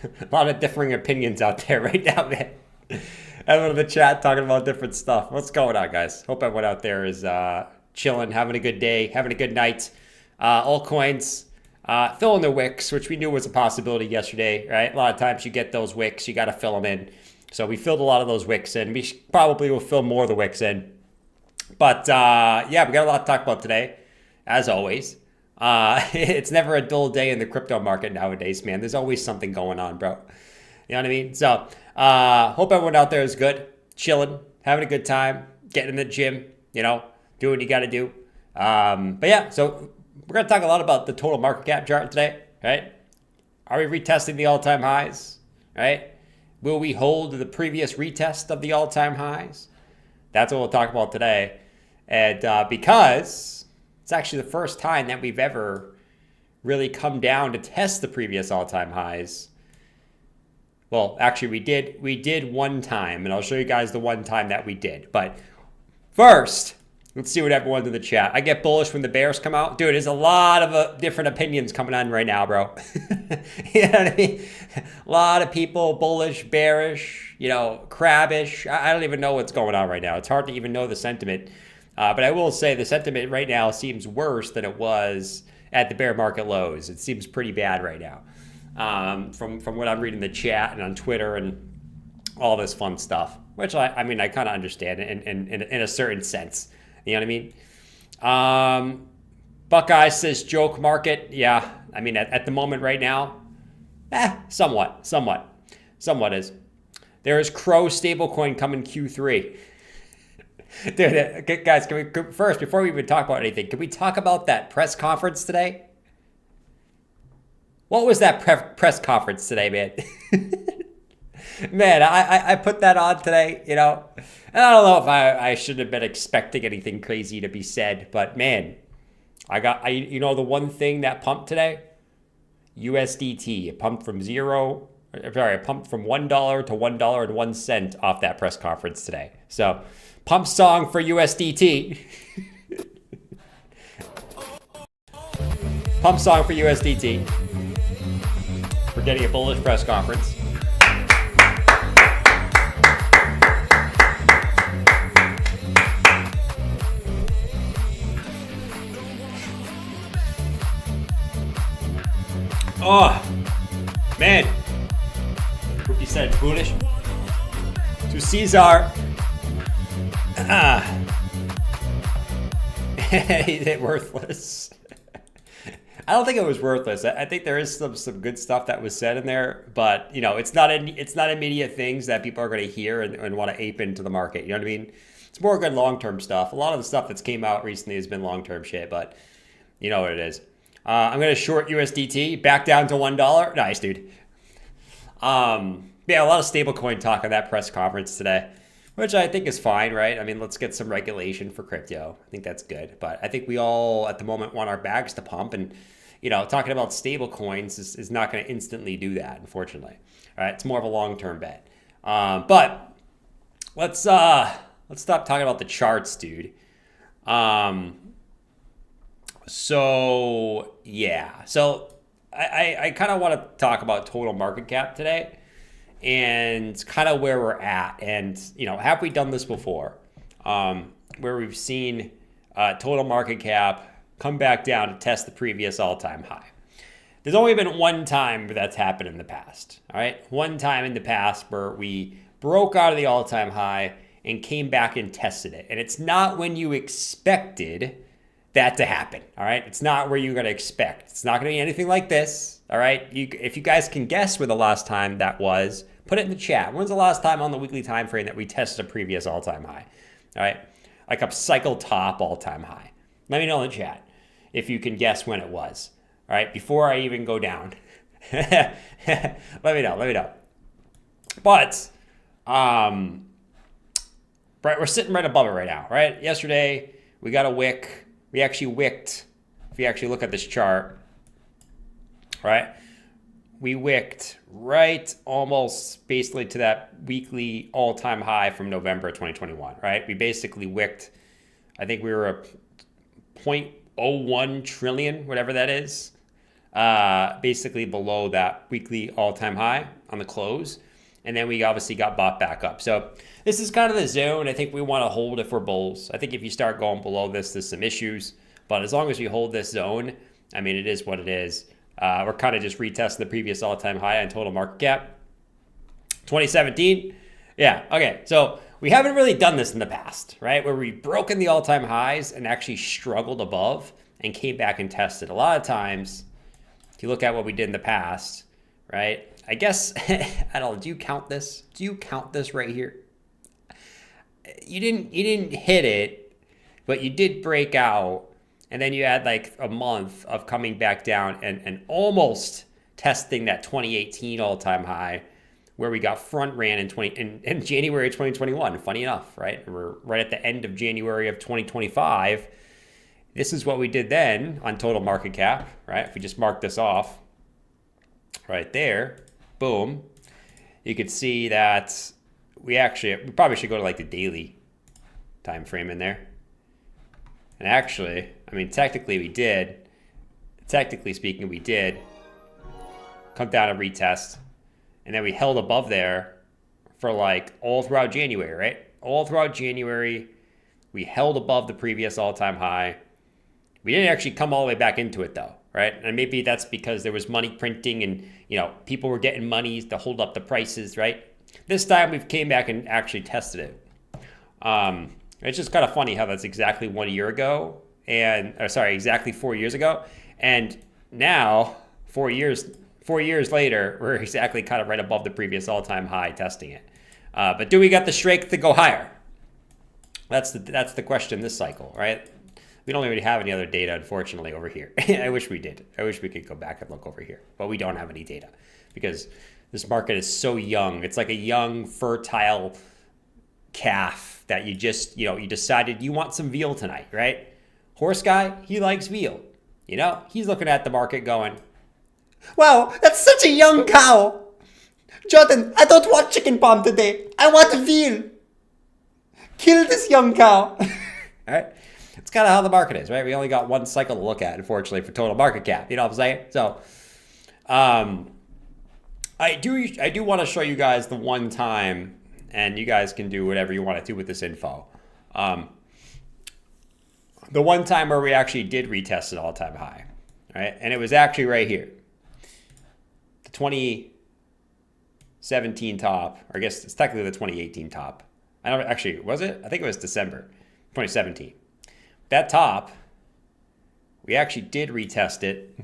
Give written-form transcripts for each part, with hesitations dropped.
A lot of differing opinions out there right now, man. Everyone in the chat talking about different stuff. What's going on, guys? Hope everyone out there is chilling, having a good day, having a good night. Altcoins filling their wicks, which we knew was a possibility yesterday, right? A lot of times you get those wicks, you got to fill them in. So we filled a lot of those wicks in. We probably will fill more of the wicks in. But yeah, we got a lot to talk about today, as always. It's never a dull day in the crypto market nowadays, man. There's always something going on, bro. You know what I mean? So hope everyone out there is good, chilling, having a good time, getting in the gym, you know, do what you got to do. But yeah, so we're going to talk a lot about the total market cap chart today, right? Are we retesting the all-time highs, right? Will we hold the previous retest of the all-time highs? That's what we'll talk about today. And because it's actually the first time that we've ever really come down to test the previous all-time highs. Well, actually, we did one time, and I'll show you guys the one time that we did. But first, let's see what everyone's in the chat. I get bullish when the bears come out. Dude, there's a lot of different opinions coming on right now, bro. You know what I mean? A lot of people bullish, bearish, you know, crabbish. I don't even know what's going on right now. It's hard to even know the sentiment. But I will say the sentiment right now seems worse than it was at the bear market lows. It seems pretty bad right now. From what I'm reading in the chat and on Twitter and all this fun stuff, which I mean, I kind of understand in a certain sense. You know what I mean? Buckeye says joke market. Yeah, I mean, at the moment right now, somewhat is. There is Crow stablecoin coming Q3. Dude, guys, can we first, before we even talk about anything, can we talk about that press conference today? What was that press conference today, man? Man, I put that on today, you know, and I don't know if I should have been expecting anything crazy to be said, but man, you know, the one thing that pumped today, USDT, it pumped from it pumped from $1 to $1.01 off that press conference today. So, pump song for USDT. Pump song for USDT. We're getting a bullish press conference. Oh, man. What you said, foolish? To Caesar. Is it worthless? I don't think it was worthless. I think there is some good stuff that was said in there, but you know, it's not immediate things that people are going to hear and want to ape into the market. You know what I mean? It's more good long-term stuff. A lot of the stuff that's came out recently has been long-term shit, but you know what it is. I'm going to short USDT back down to $1. Nice, dude. Yeah, a lot of stablecoin talk on that press conference today, which I think is fine, right? I mean, let's get some regulation for crypto. I think that's good. But I think we all, at the moment, want our bags to pump. And, you know, talking about stablecoins is not going to instantly do that, unfortunately. All right, it's more of a long-term bet. But let's stop talking about the charts, dude. So, yeah. So, I kind of want to talk about total market cap today and kind of where we're at. And, you know, have we done this before? Where we've seen total market cap come back down to test the previous all-time high. There's only been one time where that's happened in the past, all right? One time in the past where we broke out of the all-time high and came back and tested it. And it's not when you expected that to happen, all right? It's not where you're going to expect. It's not going to be anything like this, all right? If you guys can guess where the last time that was, put it in the chat. When's the last time on the weekly time frame that we tested a previous all-time high, all right? Like a cycle top all-time high. Let me know in the chat if you can guess when it was, all right? Before I even go down. Let me know. But, right, we're sitting right above it right now, right? Yesterday, we got a wick. We actually wicked, if you actually look at this chart, right? We wicked right almost basically to that weekly all-time high from November 2021, right? We basically wicked, I think we were a 0.01 trillion, whatever that is, basically below that weekly all-time high on the close. And then we obviously got bought back up. So this is kind of the zone I think we want to hold if we're bulls. I think if you start going below this, there's some issues. But as long as we hold this zone, I mean, it is what it is. We're kind of just retesting the previous all-time high on total market cap. 2017. Yeah, okay. So we haven't really done this in the past, right? Where we've broken the all-time highs and actually struggled above and came back and tested. A lot of times, if you look at what we did in the past, right? I guess, I don't know, do you count this? Do you count this right here? You didn't hit it, but you did break out. And then you had like a month of coming back down and almost testing that 2018 all-time high where we got front ran in January of 2021. Funny enough, right? We're right at the end of January of 2025. This is what we did then on total market cap, right? If we just mark this off right there, boom, you could see that we probably should go to like the daily time frame in there. And actually, I mean, technically speaking, we did come down and retest. And then we held above there for like all throughout January, right? All throughout January, we held above the previous all-time high. We didn't actually come all the way back into it though, right? And maybe that's because there was money printing and, you know, people were getting monies to hold up the prices, right? This time we've came back and actually tested it. It's just kind of funny how that's exactly 1 year ago exactly 4 years ago. And now 4 years later, we're exactly kind of right above the previous all-time high testing it. But do we got the strength to go higher? That's the question this cycle, right? We don't really have any other data, unfortunately, over here. I wish we did. I wish we could go back and look over here. But we don't have any data because this market is so young. It's like a young, fertile calf that you just, you decided you want some veal tonight, right? Horse guy, he likes veal. He's looking at the market going, wow, that's such a young cow. Jordan, I don't want chicken palm today. I want veal. Kill this young cow. All right. It's kind of how the market is, right? We only got one cycle to look at, unfortunately, for total market cap. You know what I'm saying? So, I do want to show you guys the one time, and you guys can do whatever you want to do with this info. The one time where we actually did retest an all-time high, right? And it was actually right here. The 2017 top, or I guess it's technically the 2018 top. I don't actually, was it? I think it was December 2017. That top, we actually did retest it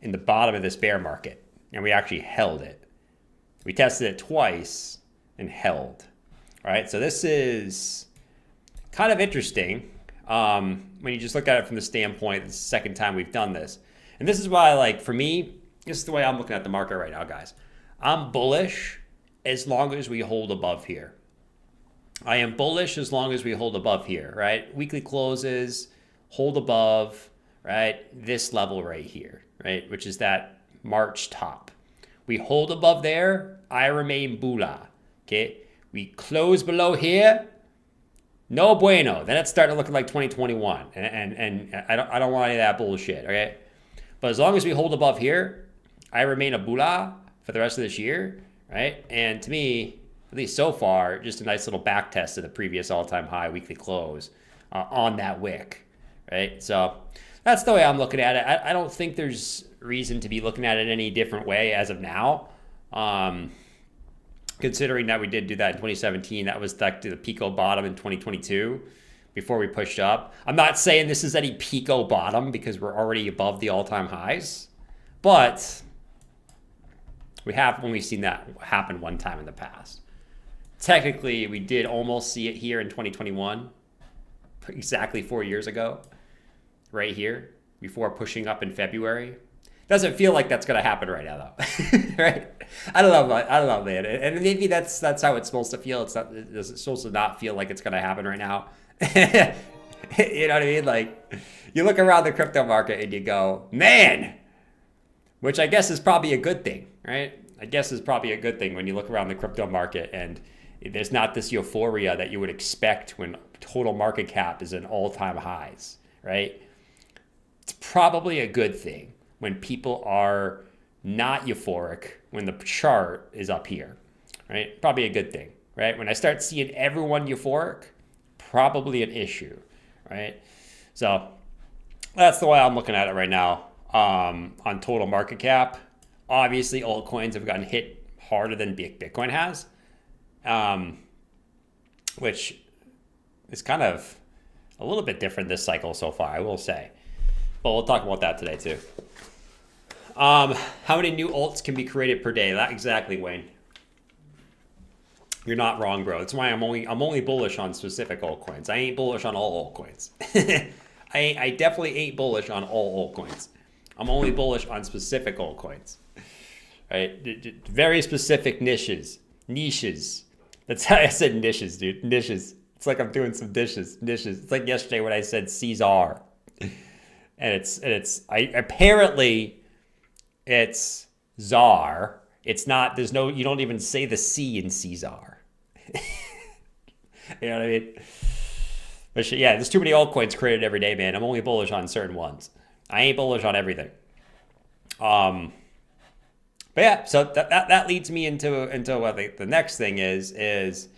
in the bottom of this bear market, and we actually held it. We tested it twice and held. All right, so this is kind of interesting when you just look at it from the standpoint, it's the second time we've done this. And this is why, like, for me, this is the way I'm looking at the market right now, guys. I'm bullish as long as we hold above here. I am bullish as long as we hold above here, right? Weekly closes, hold above, right? This level right here, right? Which is that March top. We hold above there, I remain bula, okay? We close below here, no bueno. Then it's starting to look like 2021. And I don't want any of that bullshit, okay? But as long as we hold above here, I remain a bula for the rest of this year, right? And to me, at least so far, just a nice little back test of the previous all-time high weekly close on that wick, right? So that's the way I'm looking at it. I don't think there's reason to be looking at it any different way as of now. Considering that we did do that in 2017, that was like the Pico bottom in 2022 before we pushed up. I'm not saying this is any Pico bottom because we're already above the all-time highs, but we have only seen that happen one time in the past. Technically, we did almost see it here in 2021, exactly 4 years ago, right here, before pushing up in February. Doesn't feel like that's going to happen right now, though, right? I don't know, man. And maybe that's how it's supposed to feel. It's supposed to not feel like it's going to happen right now. You know what I mean? Like, you look around the crypto market and you go, man, which I guess is probably a good thing, right? I guess is probably a good thing when you look around the crypto market and there's not this euphoria that you would expect when total market cap is in all-time highs, right? it's probably a good thing when people are not euphoric when the chart is up here, right? Probably a good thing, right? When I start seeing everyone euphoric, probably an issue, right? So that's the way I'm looking at it right now. On total market cap, obviously altcoins have gotten hit harder than Bitcoin has, which is kind of a little bit different this cycle so far, I will say. But we'll talk about that today too. How many new alts can be created per day? That exactly, Wayne. You're not wrong, bro. That's why I'm only bullish on specific altcoins. I ain't bullish on all altcoins. I definitely ain't bullish on all altcoins. I'm only bullish on specific altcoins. Right? Very specific niches. That's how I said niches, dude. Niches. It's like I'm doing some dishes. It's like yesterday when I said Caesar. And apparently it's czar. It's not, you don't even say the C in Caesar. You know what I mean? But yeah, there's too many altcoins created every day, man. I'm only bullish on certain ones. I ain't bullish on everything. But yeah, so that leads me into what the next thing is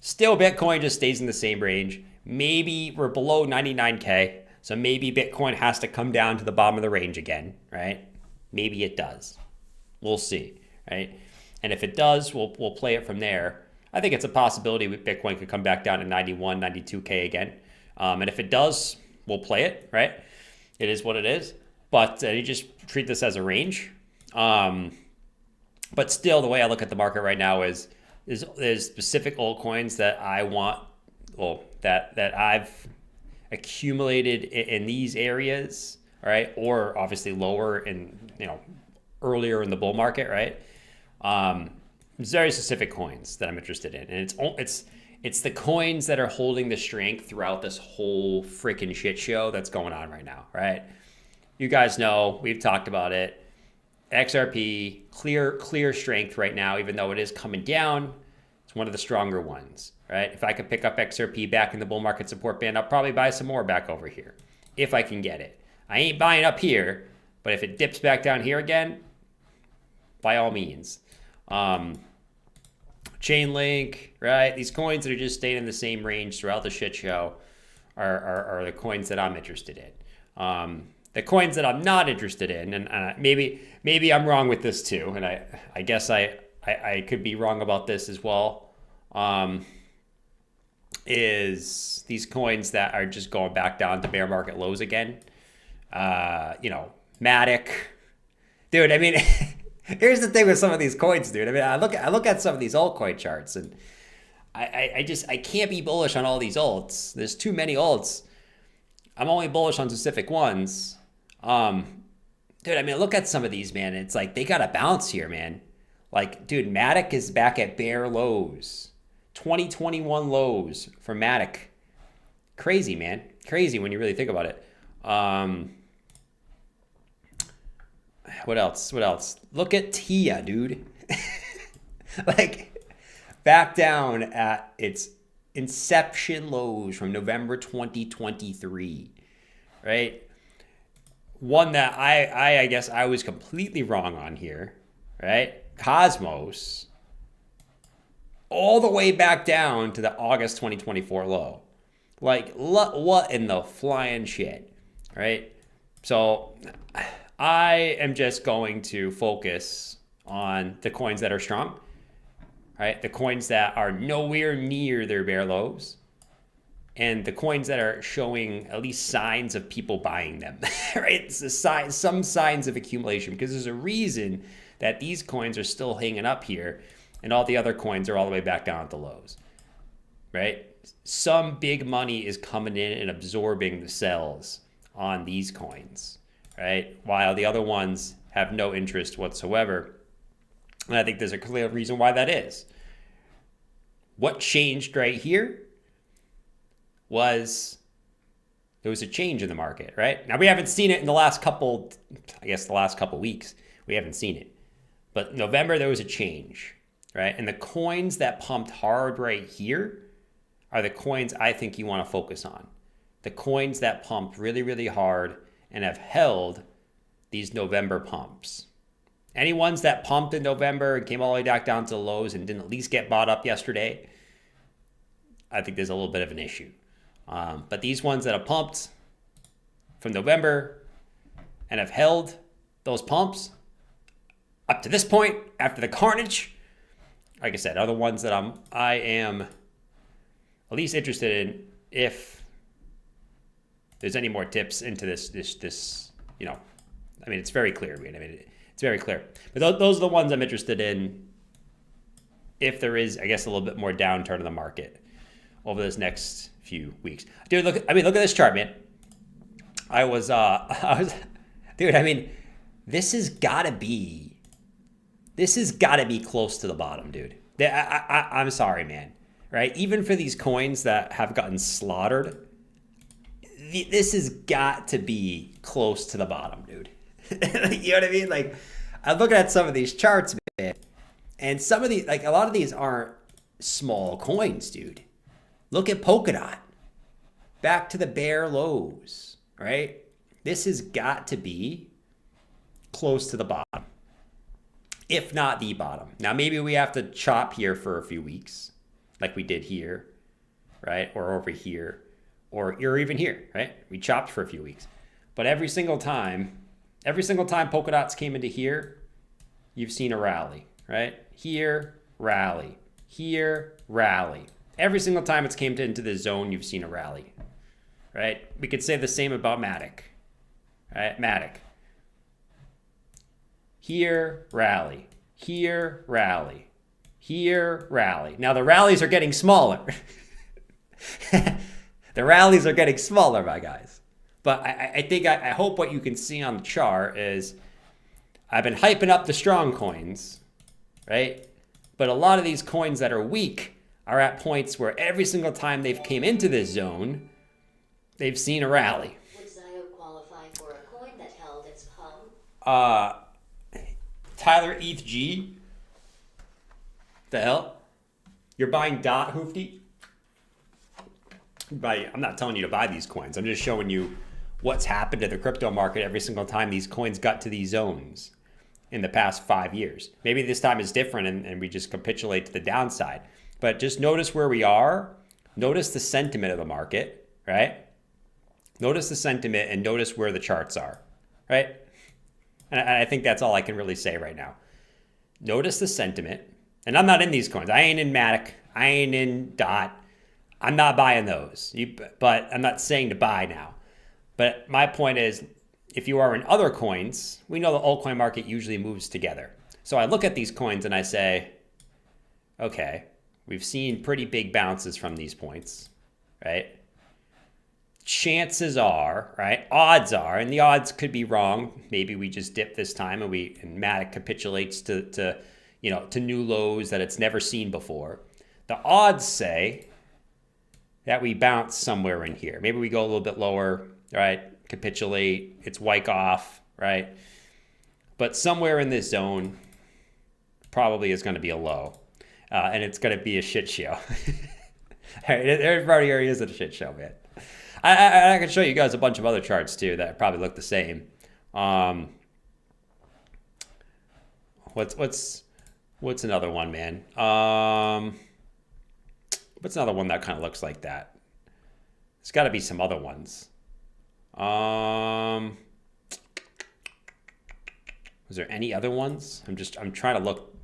still Bitcoin just stays in the same range. Maybe we're below 99K. So maybe Bitcoin has to come down to the bottom of the range again, right? Maybe it does. We'll see, right? And if it does, we'll play it from there. I think it's a possibility Bitcoin could come back down to 91, 92K again. And if it does, we'll play it, right? It is what it is. But you just treat this as a range. But still, the way I look at the market right now is there's specific altcoins that I want, well, that I've accumulated in these areas, right? Or obviously lower in, earlier in the bull market, right? There's very specific coins that I'm interested in. And it's the coins that are holding the strength throughout this whole freaking shit show that's going on right now, right? You guys know, we've talked about it. XRP, clear strength right now, even though it is coming down. It's one of the stronger ones, right? If I could pick up XRP back in the bull market support band, I'll probably buy some more back over here if I can get it. I ain't buying up here, but if it dips back down here again, by all means. Chainlink, right? These coins that are just staying in the same range throughout the shit show are the coins that I'm interested in. The coins that I'm not interested in, and maybe I'm wrong with this too, and I guess I could be wrong about this as well, is these coins that are just going back down to bear market lows again. Matic. Dude, I mean, here's the thing with some of these coins, dude. I mean, I look at some of these altcoin charts, and I can't be bullish on all these alts. There's too many alts. I'm only bullish on specific ones. Dude, I mean, look at some of these, man. It's like they got to bounce here, man. Like, dude, Matic is back at bare lows. 2021 lows for Matic. Crazy, man. Crazy when you really think about it. What else? Look at Tia, dude. Like, back down at its inception lows from November 2023, right? One that I guess I was completely wrong on here, right? Cosmos, all the way back down to the August 2024 low. Like, what in the flying shit, right? So I am just going to focus on the coins that are strong, right? The coins that are nowhere near their bear lows, and the coins that are showing at least signs of people buying them, right? It's a sign, some signs of accumulation, because there's a reason that these coins are still hanging up here and all the other coins are all the way back down at the lows, right? Some big money is coming in and absorbing the sells on these coins, right? While the other ones have no interest whatsoever. And I think there's a clear reason why that is. What changed right here was there was a change in the market, right? Now, we haven't seen it in the last couple weeks. We haven't seen it. But November, there was a change, right? And the coins that pumped hard right here are the coins I think you want to focus on. The coins that pumped really, really hard and have held these November pumps. Any ones that pumped in November and came all the way back down to the lows and didn't at least get bought up yesterday, I think there's a little bit of an issue. But these ones that have pumped from November and have held those pumps up to this point after the carnage, like I said, are the ones that I am at least interested in if there's any more tips into this, you know, I mean, it's very clear. It's very clear. But those are the ones I'm interested in if there is, I guess, a little bit more downturn in the market over this next few weeks. Dude, look at this chart, man. Dude, I mean, this has got to be close to the bottom, dude. I'm sorry, man. Right? Even for these coins that have gotten slaughtered, this has got to be close to the bottom, dude. You know what I mean? Like, I'm looking at some of these charts, man, and some of these, like, a lot of these aren't small coins, dude. Look at Polkadot. Back to the bare lows, right? This has got to be close to the bottom, if not the bottom. Now, maybe we have to chop here for a few weeks, like we did here, right? Or over here, or even here, right? We chopped for a few weeks. But every single time Polkadots came into here, you've seen a rally, right? Here, rally. Here, rally. Every single time it's came into this zone, you've seen a rally, right? We could say the same about Matic, right? Matic. Here, rally. Here, rally. Here, rally. Now the rallies are getting smaller. The rallies are getting smaller, my guys. But I hope what you can see on the chart is I've been hyping up the strong coins, right? But a lot of these coins that are weak are at points where every single time they've came into this zone, they've seen a rally. Would Zio qualify for a coin that held its pump? Tyler ETH G. The hell? You're buying DOT, Hoofty? I'm not telling you to buy these coins. I'm just showing you what's happened to the crypto market every single time these coins got to these zones in the past 5 years. Maybe this time is different and we just capitulate to the downside. But just notice where we are. Notice the sentiment of the market, right? Notice the sentiment and notice where the charts are, right? And I think that's all I can really say right now. Notice the sentiment. And I'm not in these coins. I ain't in Matic. I ain't in DOT. I'm not buying those. But I'm not saying to buy now. But my point is, if you are in other coins, we know the altcoin market usually moves together. So I look at these coins and I say, okay, we've seen pretty big bounces from these points, right? Chances are, right? Odds are, and the odds could be wrong. Maybe we just dip this time and Matic capitulates to new lows that it's never seen before. The odds say that we bounce somewhere in here. Maybe we go a little bit lower, right? Capitulate, it's Wyckoff, right? But somewhere in this zone probably is going to be a low. And it's going to be a shit show. Everybody already is a shit show, man. I can show you guys a bunch of other charts too that probably look the same. What's another one, man? What's another one that kind of looks like that? There's got to be some other ones. Was there any other ones? I'm trying to look.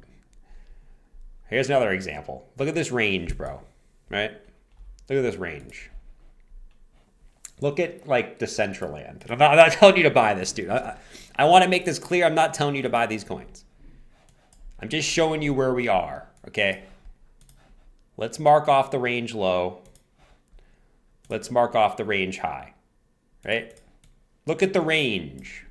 Here's another example. Look at this range, bro. Right? Look at this range. Look at like Decentraland. I'm not telling you to buy this, dude. I want to make this clear. I'm not telling you to buy these coins. I'm just showing you where we are. Okay. Let's mark off the range low. Let's mark off the range high. Right? Look at the range.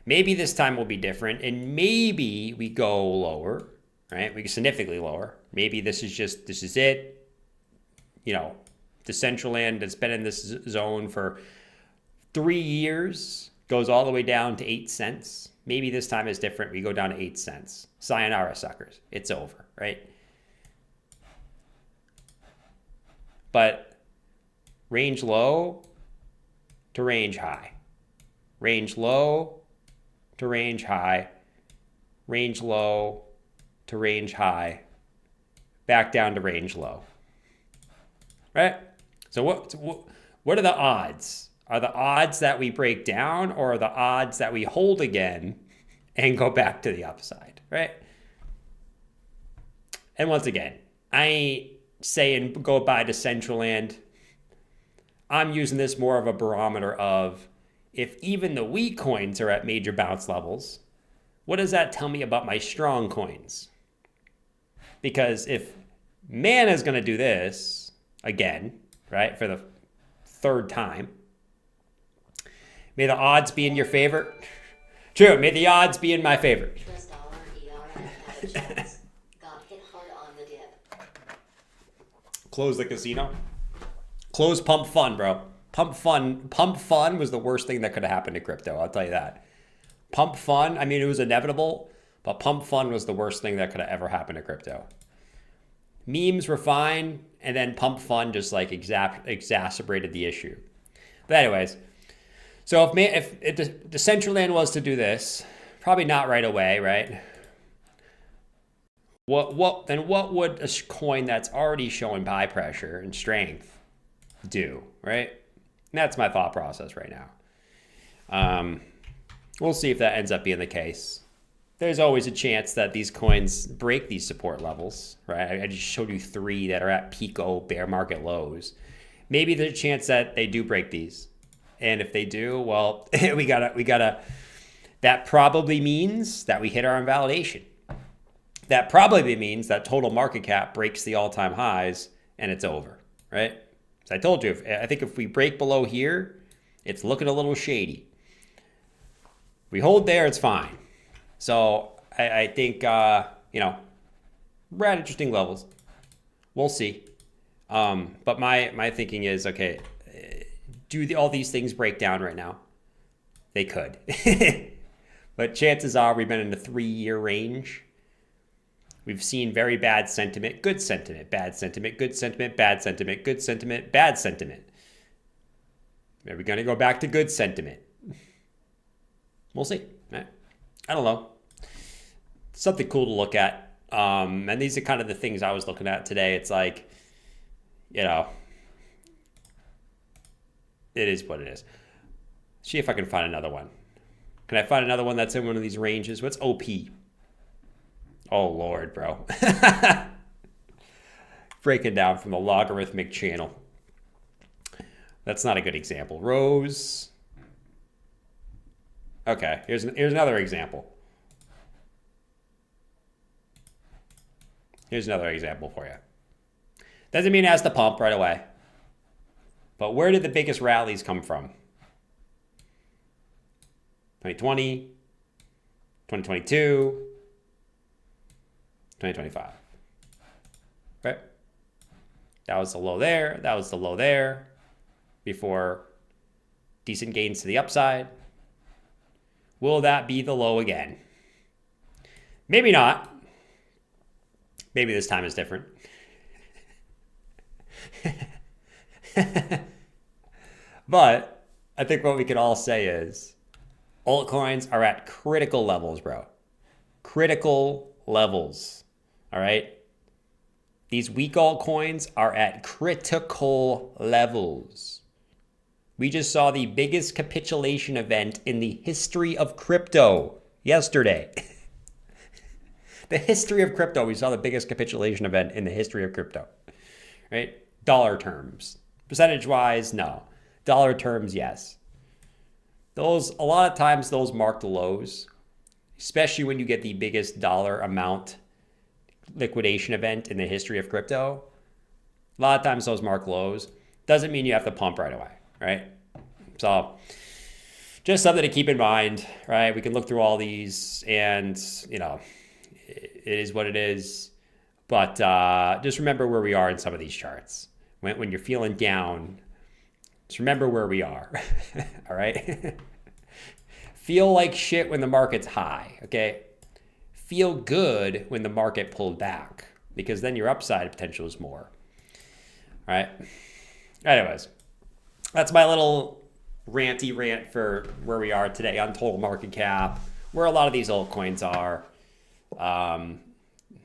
Maybe this time will be different, and maybe we go lower. Right? We go significantly lower. Maybe this is it. You know, Decentraland has been in this zone for 3 years, goes all the way down to 8 cents. Maybe this time is different. We go down to 8 cents. Sayonara, suckers. It's over, right? But range low to range high, range low to range high, range low to range high, back down to range low, right? So what are the odds? Are the odds that we break down, or are the odds that we hold again and go back to the upside, right? And once again, I ain't saying go buy to Decentraland. I'm using this more of a barometer of, if even the weak coins are at major bounce levels, what does that tell me about my strong coins? Because if Mana is going to do this again, right, for the third time, may the odds be in your favor. True, may the odds be in my favor. US dollar, ER, and chance. Got hit hard on the dip. Close the casino. Close Pump Fun, bro. Pump Fun was the worst thing that could have happened to crypto, I'll tell you that. Pump Fun, I mean, it was inevitable, but Pump Fun was the worst thing that could have ever happened to crypto. Memes were fine, and then Pump Fun just like exacerbated the issue. But anyways, so if the Decentraland was to do this, probably not right away, right? What would a coin that's already showing buy pressure and strength do, right? And that's my thought process right now. We'll see if that ends up being the case. There's always a chance that these coins break these support levels, right? I just showed you 3 that are at Pico bear market lows. Maybe there's a chance that they do break these. And if they do, well, we gotta, that probably means that we hit our invalidation. That probably means that total market cap breaks the all-time highs and it's over, right? So I told you, I think if we break below here, it's looking a little shady. We hold there, it's fine. So I think, we're at interesting levels. We'll see. But my thinking is, okay, do all these things break down right now? They could. But chances are we've been in a 3-year range. We've seen very bad sentiment, good sentiment, bad sentiment, good sentiment, bad sentiment, good sentiment, bad sentiment. Are we going to go back to good sentiment? We'll see. I don't know. Something cool to look at. And these are kind of the things I was looking at today. It's like, it is what it is. See if I can find another one. Can I find another one that's in one of these ranges? What's OP? Oh, Lord, bro. Breaking down from the logarithmic channel. That's not a good example. Rose. Okay, here's another example. Here's another example for you. Doesn't mean it has to pump right away. But where did the biggest rallies come from? 2020, 2022, 2025. Right? That was the low there. That was the low there. Before decent gains to the upside. Will that be the low again? Maybe not. Maybe this time is different. But I think what we can all say is altcoins are at critical levels, bro. Critical levels. All right? These weak altcoins are at critical levels. We just saw the biggest capitulation event in the history of crypto yesterday. The history of crypto, we saw the biggest capitulation event in the history of crypto. Right? Dollar terms. Percentage-wise, no. Dollar terms, yes. A lot of times those mark the lows, especially when you get the biggest dollar amount liquidation event in the history of crypto. A lot of times those mark lows. Doesn't mean you have to pump right away, right? So just something to keep in mind, right? We can look through all these and, it is what it is. But just remember where we are in some of these charts. When you're feeling down, just remember where we are, all right? Feel like shit when the market's high, okay? Feel good when the market pulled back, because then your upside potential is more, all right? Anyways, that's my little ranty rant for where we are today on total market cap, where a lot of these altcoins are,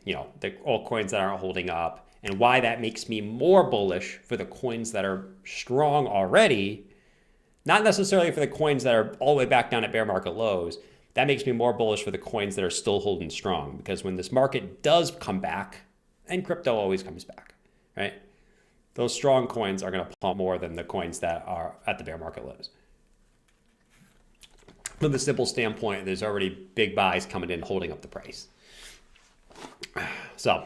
you know, the altcoins that aren't holding up, and why that makes me more bullish for the coins that are strong already, not necessarily for the coins that are all the way back down at bear market lows. That makes me more bullish for the coins that are still holding strong, because when this market does come back, and crypto always comes back, right? Those strong coins are going to pump more than the coins that are at the bear market lows. From the simple standpoint, there's already big buys coming in holding up the price. So,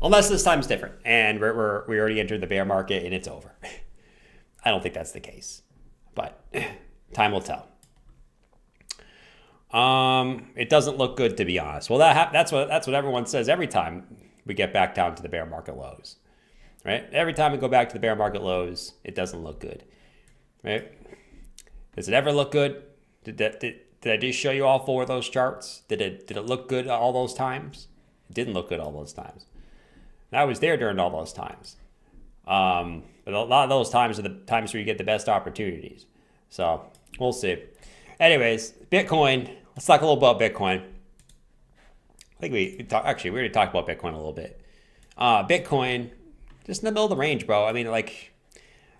unless this time's different and we already entered the bear market and it's over. I don't think that's the case, but time will tell. It doesn't look good, to be honest. Well, that's what everyone says every time we get back down to the bear market lows, right? Every time we go back to the bear market lows, it doesn't look good, right? Does it ever look good? Did I just show you all 4 of those charts? Did it look good all those times? It didn't look good all those times. And I was there during all those times. But a lot of those times are the times where you get the best opportunities. So we'll see. Anyways, Bitcoin. Let's talk a little about Bitcoin. I think we already talked about Bitcoin a little bit. Bitcoin, just in the middle of the range, bro. I mean, like,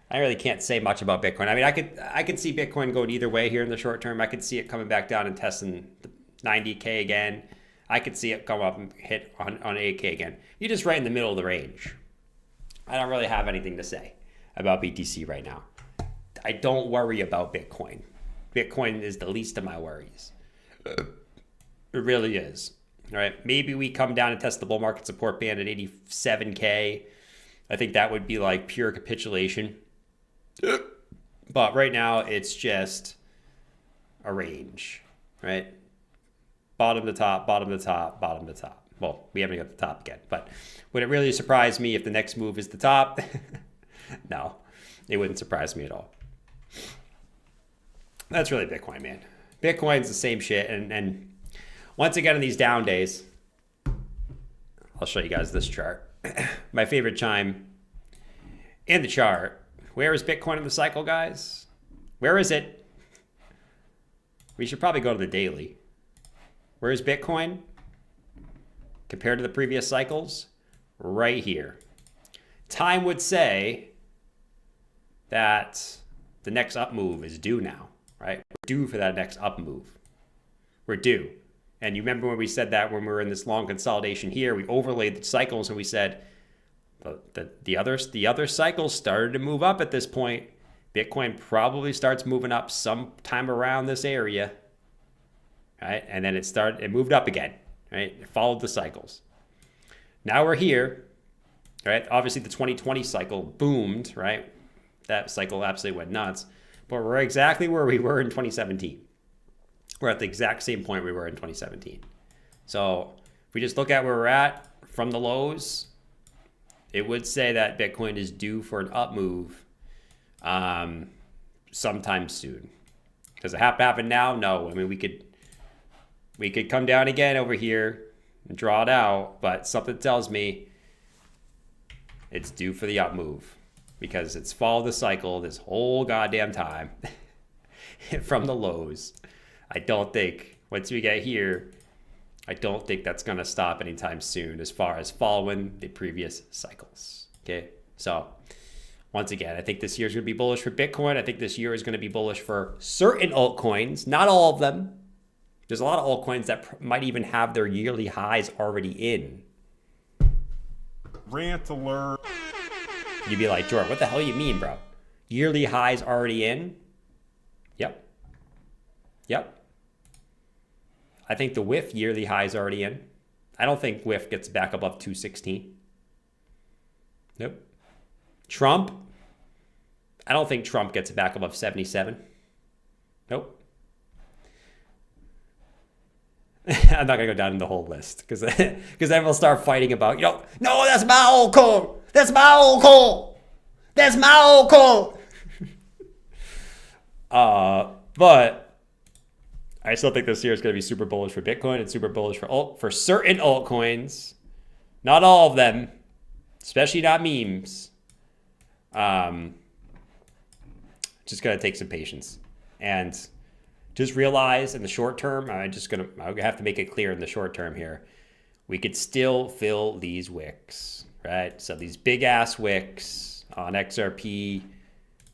I really can't say much about Bitcoin. I mean, I could see Bitcoin going either way here in the short term. I could see it coming back down and testing the 90K again. I could see it come up and hit on 8K again. You're just right in the middle of the range. I don't really have anything to say about BTC right now. I don't worry about Bitcoin. Bitcoin is the least of my worries. It really is. All right. Maybe we come down and test the bull market support band at 87K. I think that would be like pure capitulation. But right now, it's just a range, right? Bottom to top, bottom to top, bottom to top. Well, we haven't got the top again, but would it really surprise me if the next move is the top? No, it wouldn't surprise me at all. That's really Bitcoin, man. Bitcoin's the same shit. And once again, in these down days, I'll show you guys this chart. My favorite chime in the chart. Where is Bitcoin in the cycle, guys? Where is it? We should probably go to the daily. Where is Bitcoin compared to the previous cycles? Right here. Time would say that the next up move is due now, right? We're due for that next up move. We're due. And you remember when we said that when we were in this long consolidation here, we overlaid the cycles and we said, the other cycles started to move up at this point. Bitcoin probably starts moving up sometime around this area, right? And then it moved up again, right? It followed the cycles. Now we're here, right? Obviously the 2020 cycle boomed, right? That cycle absolutely went nuts, but we're exactly where we were in 2017. We're at the exact same point we were in 2017. So if we just look at where we're at from the lows, it would say that Bitcoin is due for an up move sometime soon. Does it have to happen now? No. I mean, we could come down again over here and draw it out, but something tells me it's due for the up move because it's followed the cycle this whole goddamn time from the lows. I don't think once we get here, I don't think that's going to stop anytime soon as far as following the previous cycles. Okay. So once again, I think this year is going to be bullish for Bitcoin. I think this year is going to be bullish for certain altcoins, not all of them. There's a lot of altcoins that might even have their yearly highs already in. Rant alert. You'd be like, Jordan, what the hell you mean, bro? Yearly highs already in? Yep. I think the WIF yearly high is already in. I don't think WIF gets back above 216. Nope. Trump. I don't think Trump gets back above 77. Nope. I'm not going to go down in the whole list because then we'll start fighting about, no, that's my old code. That's my old code. That's my old code. But I still think this year is going to be super bullish for Bitcoin and super bullish for certain altcoins. Not all of them, especially not memes. Just got to take some patience. And just realize in the short term, I have to make it clear in the short term here, we could still fill these wicks, right? So these big ass wicks on XRP,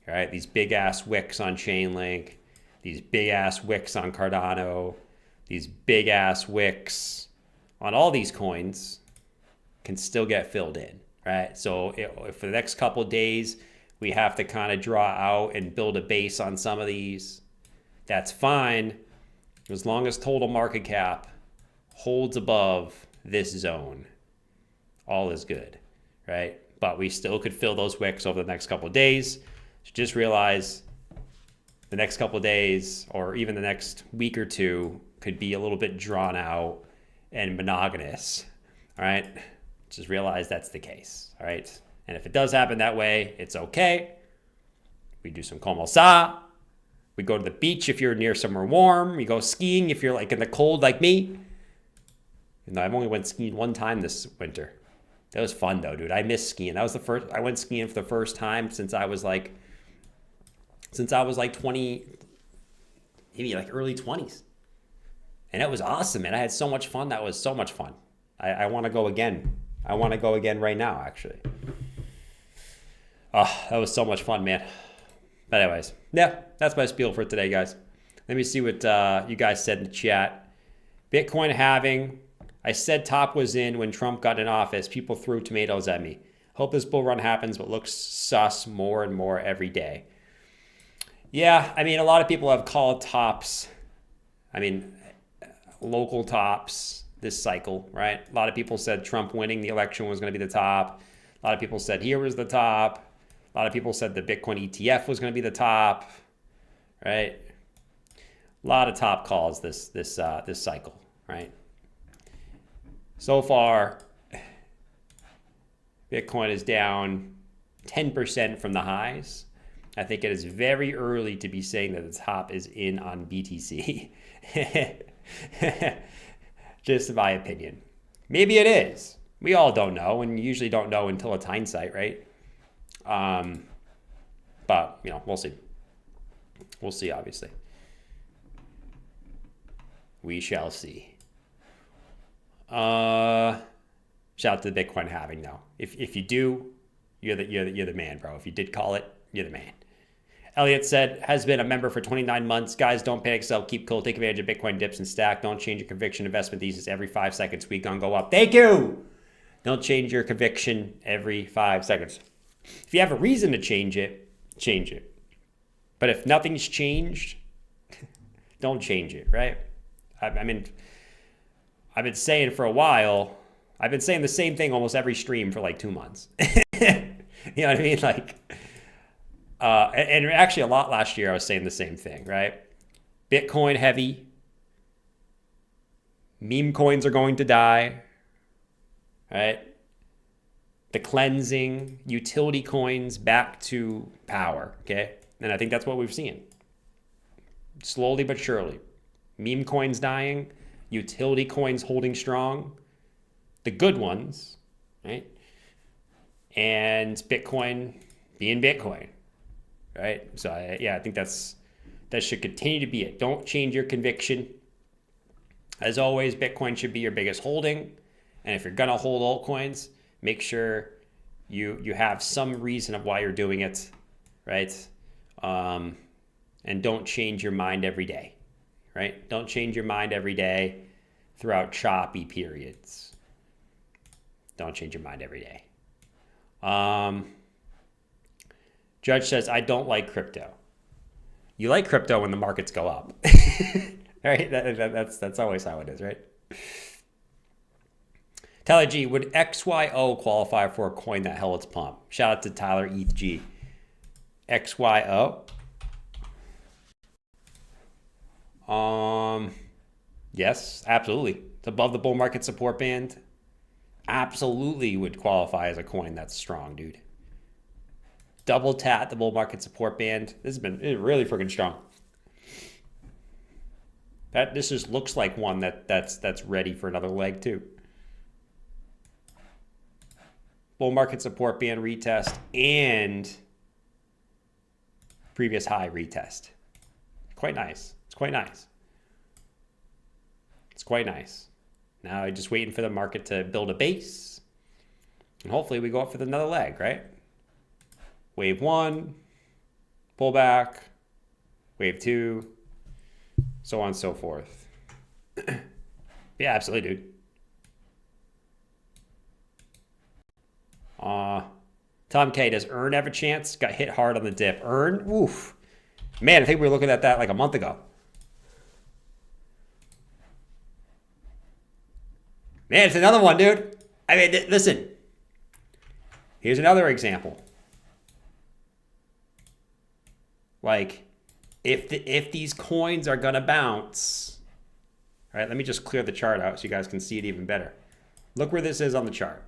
right? These big ass wicks on Chainlink, these big ass wicks on Cardano, these big ass wicks on all these coins can still get filled in, right? So if for the next couple of days, we have to kind of draw out and build a base on some of these, that's fine, as long as total market cap holds above this zone. All is good, right? But we still could fill those wicks over the next couple of days. So just realize the next couple of days or even the next week or two could be a little bit drawn out and monogamous, all right? Just realize that's the case, all right? And if it does happen that way, it's okay. We do some como sa. We go to the beach if you're near somewhere warm. We go skiing if you're like in the cold like me. And I've only went skiing one time this winter. That was fun though, dude. I miss skiing. That was the first, I went skiing for the first time since I was like 20, maybe like early 20s. And it was awesome, man. I had so much fun. That was so much fun. I want to go again. I want to go again right now, actually. Oh, that was so much fun, man. But anyways, yeah, that's my spiel for today, guys. Let me see what you guys said in the chat. Bitcoin halving. I said top was in when Trump got in office. People threw tomatoes at me. Hope this bull run happens, but looks sus more and more every day. Yeah, I mean, a lot of people have called tops. I mean, local tops this cycle, right? A lot of people said Trump winning the election was going to be the top. A lot of people said here was the top. A lot of people said the Bitcoin ETF was going to be the top, right? A lot of top calls this cycle, right? So far, Bitcoin is down 10% from the highs. I think it is very early to be saying that the top is in on BTC. Just my opinion. Maybe it is. We all don't know, and you usually don't know until it's hindsight, right? But, you know, we'll see. We'll see, obviously. We shall see. Shout out to the Bitcoin halving, though. If you do, you're the man, bro. If you did call it, you're the man. Elliot said, has been a member for 29 months. Guys, don't panic, sell, keep cool. Take advantage of Bitcoin dips and stack. Don't change your conviction investment thesis every 5 seconds. We gonna go up. Thank you. Don't change your conviction every 5 seconds. If you have a reason to change it, change it. But if nothing's changed, don't change it, right? I mean, I've been saying for a while, I've been saying the same thing almost every stream for like 2 months. You know what I mean? Like, and actually a lot last year I was saying the same thing, right? Bitcoin heavy. Meme coins are going to die, right? The cleansing, utility coins back to power, okay? And I think that's what we've seen. Slowly but surely. Meme coins dying, utility coins holding strong, the good ones, right? And Bitcoin being Bitcoin, right? So I think that should continue to be it. Don't change your conviction. As always, Bitcoin should be your biggest holding. And if you're gonna hold altcoins, make sure you have some reason of why you're doing it, right? And don't change your mind every day, right? Don't change your mind every day throughout choppy periods. Don't change your mind every day. Judge says, I don't like crypto. You like crypto when the markets go up. Right? That's always how it is, right? Tyler G, would XYO qualify for a coin that held its pump? Shout out to Tyler ETH G. XYO? Yes, absolutely. It's above the bull market support band. Absolutely would qualify as a coin that's strong, dude. Double tap the bull market support band. This has been really freaking strong. This just looks like one that's ready for another leg too. Bull market support band retest and previous high retest. Quite nice. It's quite nice. It's quite nice. Now I'm just waiting for the market to build a base. And hopefully we go up for another leg, right? Wave 1, pull back, wave 2, so on and so forth. Yeah, absolutely, dude. Tom K, does Earn have a chance? Got hit hard on the dip. Earn? Oof. Man, I think we were looking at that like a month ago. Man, it's another one, dude. I mean, listen. Here's another example. Like, if these coins are going to bounce, all right, let me just clear the chart out so you guys can see it even better. Look where this is on the chart.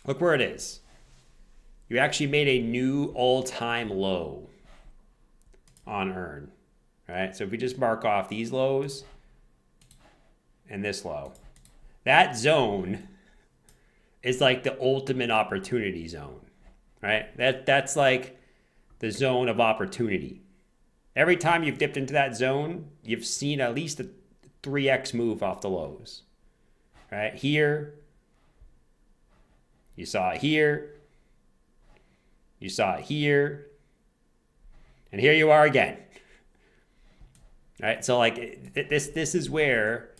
Look where it is. You actually made a new all-time low on Earn, right? So if we just mark off these lows and this low, that zone is like the ultimate opportunity zone, right? That's like the zone of opportunity. Every time you've dipped into that zone, you've seen at least a 3x move off the lows, right? Here, you saw it here, you saw it here, and here you are again. All right, so like this is where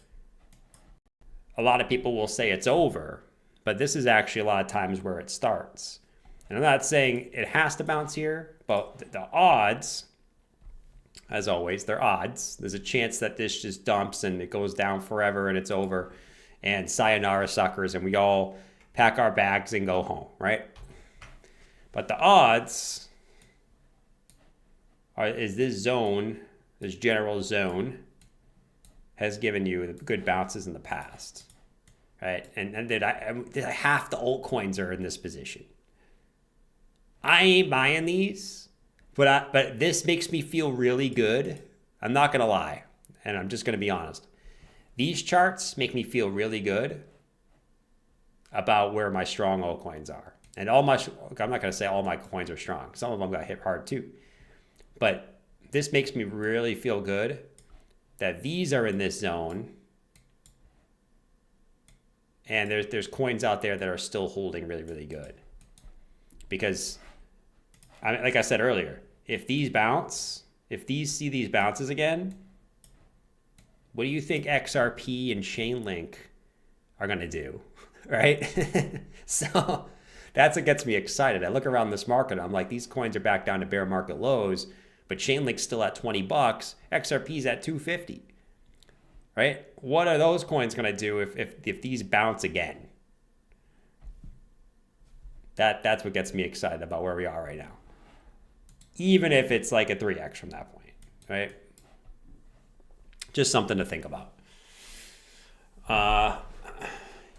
a lot of people will say it's over, but this is actually a lot of times where it starts. And I'm not saying it has to bounce here, but the odds, as always, they're odds. There's a chance that this just dumps and it goes down forever and it's over, and sayonara suckers, and we all pack our bags and go home, right? But the odds is this zone, this general zone, has given you good bounces in the past, right? And did half the altcoins are in this position. I ain't buying these, but this makes me feel really good. I'm not gonna lie, and I'm just gonna be honest. These charts make me feel really good about where my strong altcoins are. And I'm not going to say all my coins are strong. Some of them got hit hard too. But this makes me really feel good that these are in this zone. And there's coins out there that are still holding really, really good. Because, like I said earlier, if these bounce, if these see these bounces again, what do you think XRP and Chainlink are going to do? Right? So that's what gets me excited. I look around this market, I'm like, these coins are back down to bear market lows, but Chainlink's still at 20 bucks, XRP's at 250. Right? What are those coins going to do if these bounce again? That's what gets me excited about where we are right now. Even if it's like a 3x from that point, right? Just something to think about.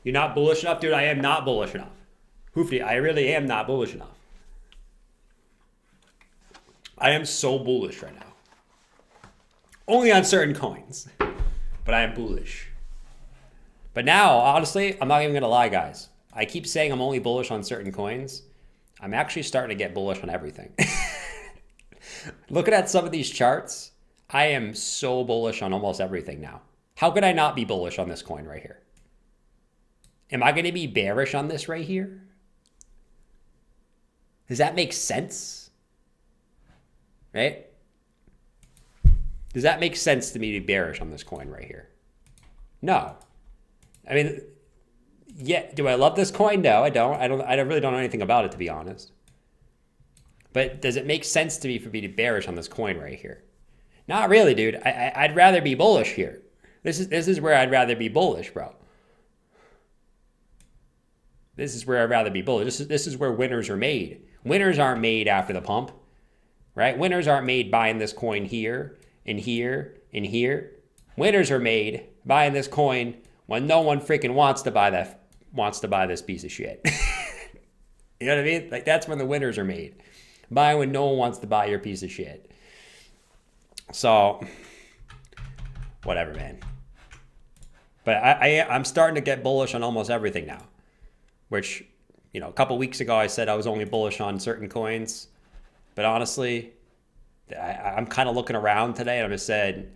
You're not bullish enough? Dude, I am not bullish enough. Hoofy, I really am not bullish enough. I am so bullish right now. Only on certain coins, but I am bullish. But now, honestly, I'm not even going to lie, guys. I keep saying I'm only bullish on certain coins. I'm actually starting to get bullish on everything. Looking at some of these charts, I am so bullish on almost everything now. How could I not be bullish on this coin right here? Am I going to be bearish on this right here? Does that make sense? Right? Does that make sense to me to be bearish on this coin right here? No. I mean, yeah, do I love this coin? No, I don't. I really don't know anything about it, to be honest. But does it make sense to me for me to be bearish on this coin right here? Not really, dude. I'd rather be bullish here. This is where I'd rather be bullish, bro. This is where I'd rather be bullish. This is where winners are made. Winners aren't made after the pump, right? Winners aren't made buying this coin here and here and here. Winners are made buying this coin when no one freaking wants to buy this piece of shit. You know what I mean? Like, that's when the winners are made. Buy when no one wants to buy your piece of shit. So, whatever, man. But I'm starting to get bullish on almost everything now. Which, you know, a couple weeks ago I said I was only bullish on certain coins. But honestly, I'm kind of looking around today and I'm just saying,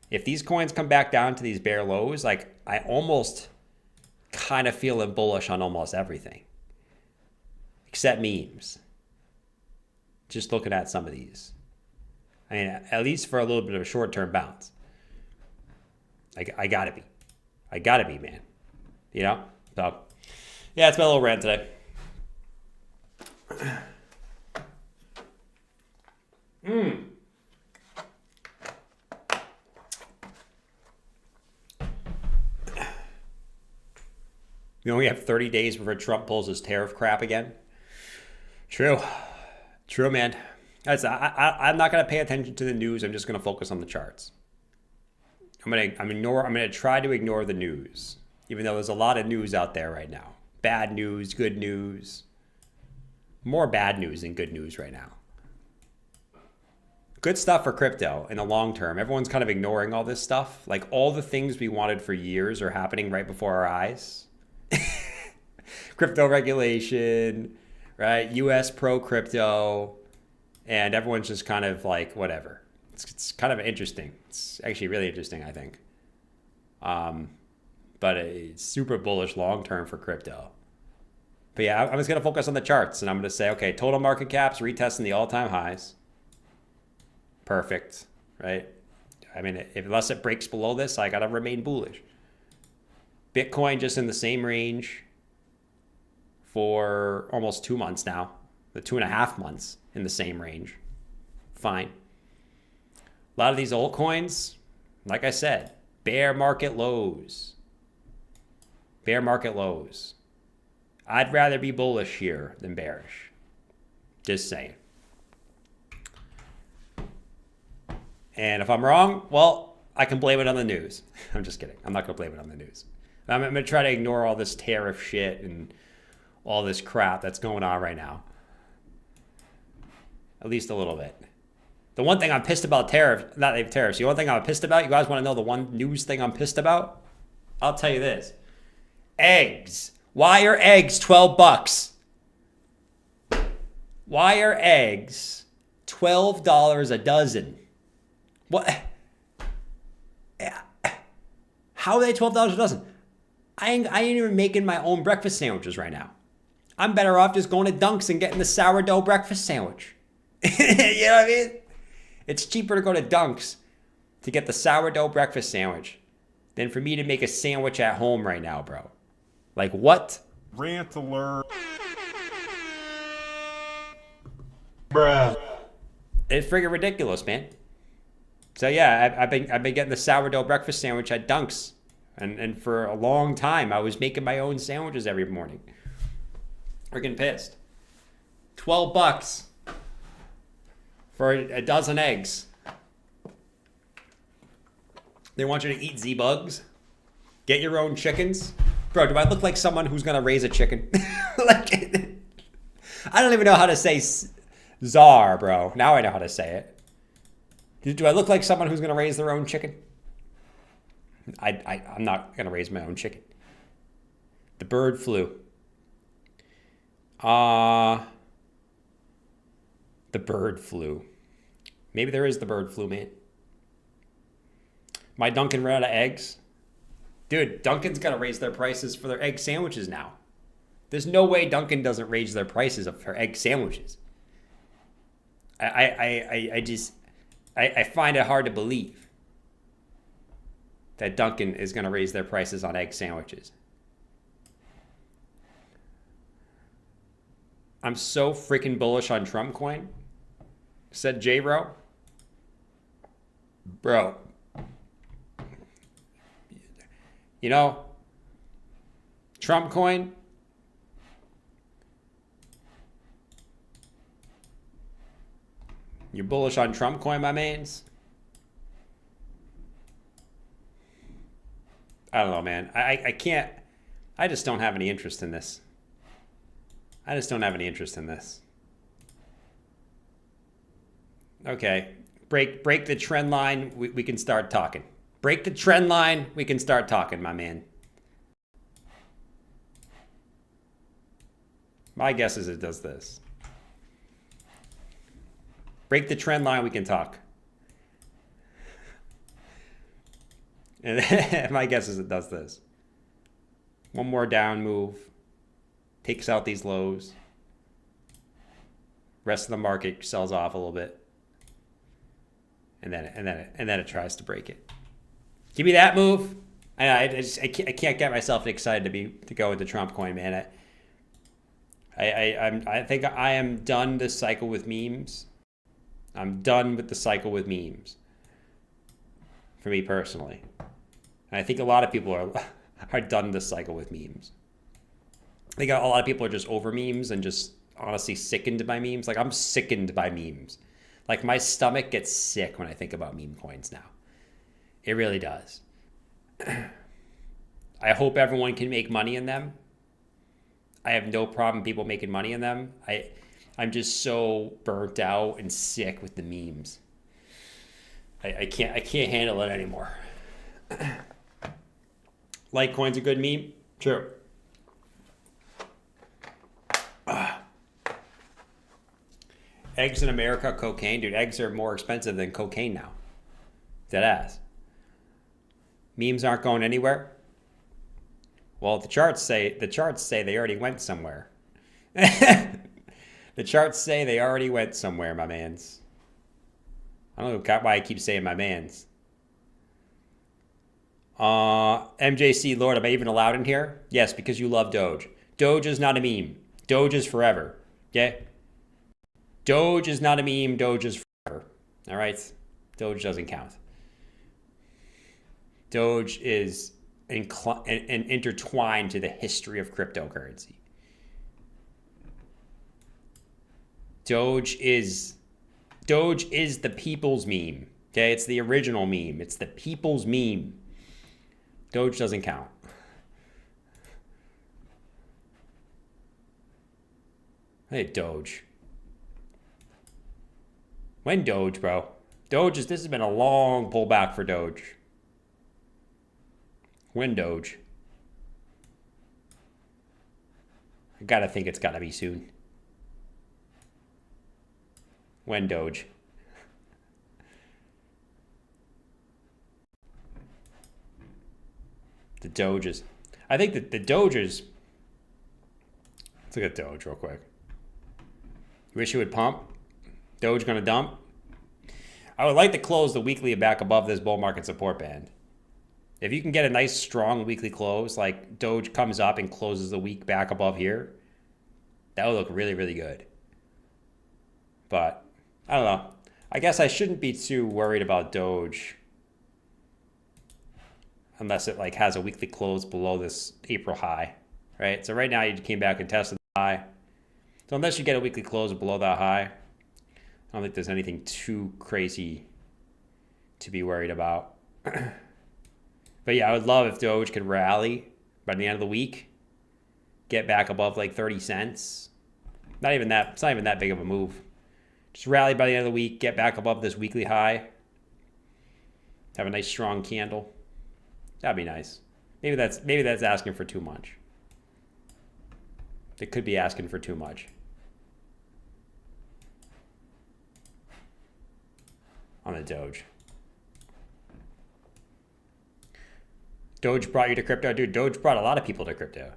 if these coins come back down to these bare lows, like I almost kind of feeling bullish on almost everything. Except memes. Just looking at some of these. I mean, at least for a little bit of a short-term bounce. I gotta be. I gotta be, man. You know? So, yeah, it's been a little rant today. We only have 30 days before Trump pulls his tariff crap again. True. True, man. I'm not going to pay attention to the news. I'm just going to focus on the charts. I'm going to try to ignore the news, even though there's a lot of news out there right now. Bad news, good news. More bad news than good news right now. Good stuff for crypto in the long term. Everyone's kind of ignoring all this stuff. Like all the things we wanted for years are happening right before our eyes. Crypto regulation, right? US pro crypto, and everyone's just kind of like whatever. It's kind of interesting. It's actually really interesting, I think. But it's super bullish long term for crypto. But yeah, I'm just gonna focus on the charts, and I'm gonna say, okay, total market caps retesting the all-time highs. Perfect, right? I mean, unless it breaks below this, I gotta remain bullish. Bitcoin just in the same range for almost 2 months now. The 2.5 months in the same range. Fine. A lot of these altcoins, like I said, bear market lows. Bear market lows. I'd rather be bullish here than bearish. Just saying. And if I'm wrong, well, I can blame it on the news. I'm just kidding. I'm not going to blame it on the news. I'm going to try to ignore all this tariff shit and all this crap that's going on right now. At least a little bit. The one thing I'm pissed about tariffs, the one thing I'm pissed about, you guys want to know the one news thing I'm pissed about? I'll tell you this. Eggs. Why are eggs 12 bucks? Why are eggs $12 a dozen? What? How are they $12 a dozen? I ain't even making my own breakfast sandwiches right now. I'm better off just going to Dunk's and getting the sourdough breakfast sandwich. You know what I mean? It's cheaper to go to Dunk's to get the sourdough breakfast sandwich than for me to make a sandwich at home right now, bro. Like what? Rant alert. Bruh. It's friggin' ridiculous, man. So yeah, I've been getting the sourdough breakfast sandwich at Dunk's. And for a long time, I was making my own sandwiches every morning. Freaking pissed. 12 bucks for a dozen eggs. They want you to eat Z-Bugs. Get your own chickens. Bro, do I look like someone who's going to raise a chicken? Like, I don't even know how to say czar, bro. Now I know how to say it. Do I look like someone who's going to raise their own chicken? I'm not going to raise my own chicken. The bird flu. The bird flu. Maybe there is the bird flu, man. My Dunkin' ran out of eggs. Dude, Dunkin's got to raise their prices for their egg sandwiches now. There's no way Dunkin' doesn't raise their prices for egg sandwiches. I find it hard to believe that Dunkin' is going to raise their prices on egg sandwiches. I'm so freaking bullish on Trump coin, said J-Bro. Bro. You know, Trump coin, you're bullish on Trump coin, my mains? I don't know, man. I can't. I just don't have any interest in this. I just don't have any interest in this. Okay. Break the trend line. We can start talking. Break the trend line. We can start talking, my man. My guess is it does this. Break the trend line, we can talk. And my guess is it does this. One more down move. Takes out these lows. Rest of the market sells off a little bit. And then it tries to break it. Give me that move. I can't get myself excited to go into Trump coin, man. I think I am done this cycle with memes. I'm done with the cycle with memes. For me personally. And I think a lot of people are done this cycle with memes. I think a lot of people are just over memes and just honestly sickened by memes. Like, I'm sickened by memes. Like, my stomach gets sick when I think about meme coins now. It really does. I hope everyone can make money in them. I have no problem people making money in them. I'm just so burnt out and sick with the memes. I can't handle it anymore. Litecoin's a good meme? True. Eggs in America, cocaine. Dude, eggs are more expensive than cocaine now. Deadass. Memes aren't going anywhere. Well, the charts say they already went somewhere. The charts say they already went somewhere, my mans. I don't know why I keep saying my mans. MJC Lord, am I even allowed in here? Yes, because you love Doge. Doge is not a meme. Doge is forever. Okay? Doge is not a meme. Doge is forever. All right? Doge doesn't count. Doge is intertwined to the history of cryptocurrency. Doge is the people's meme. Okay? It's the original meme. It's the people's meme. Doge doesn't count. Hey, Doge. When Doge, bro? This has been a long pullback for Doge. When Doge? I gotta think it's gotta be soon. When Doge? The Doges. I think that the Doges. Let's look at Doge real quick. You wish it would pump? Doge gonna dump? I would like to close the weekly back above this bull market support band. If you can get a nice strong weekly close, like Doge comes up and closes the week back above here, that would look really, really good. But I don't know. I guess I shouldn't be too worried about Doge unless it like has a weekly close below this April high, right? So right now you came back and tested the high. So unless you get a weekly close below that high, I don't think there's anything too crazy to be worried about. But yeah, I would love if Doge could rally by the end of the week, get back above like 30 cents. Not even that. It's not even that big of a move. Just rally by the end of the week, get back above this weekly high, have a nice strong candle. That'd be nice. Maybe that's asking for too much. It could be asking for too much. On the Doge. Doge brought you to crypto? Dude, Doge brought a lot of people to crypto.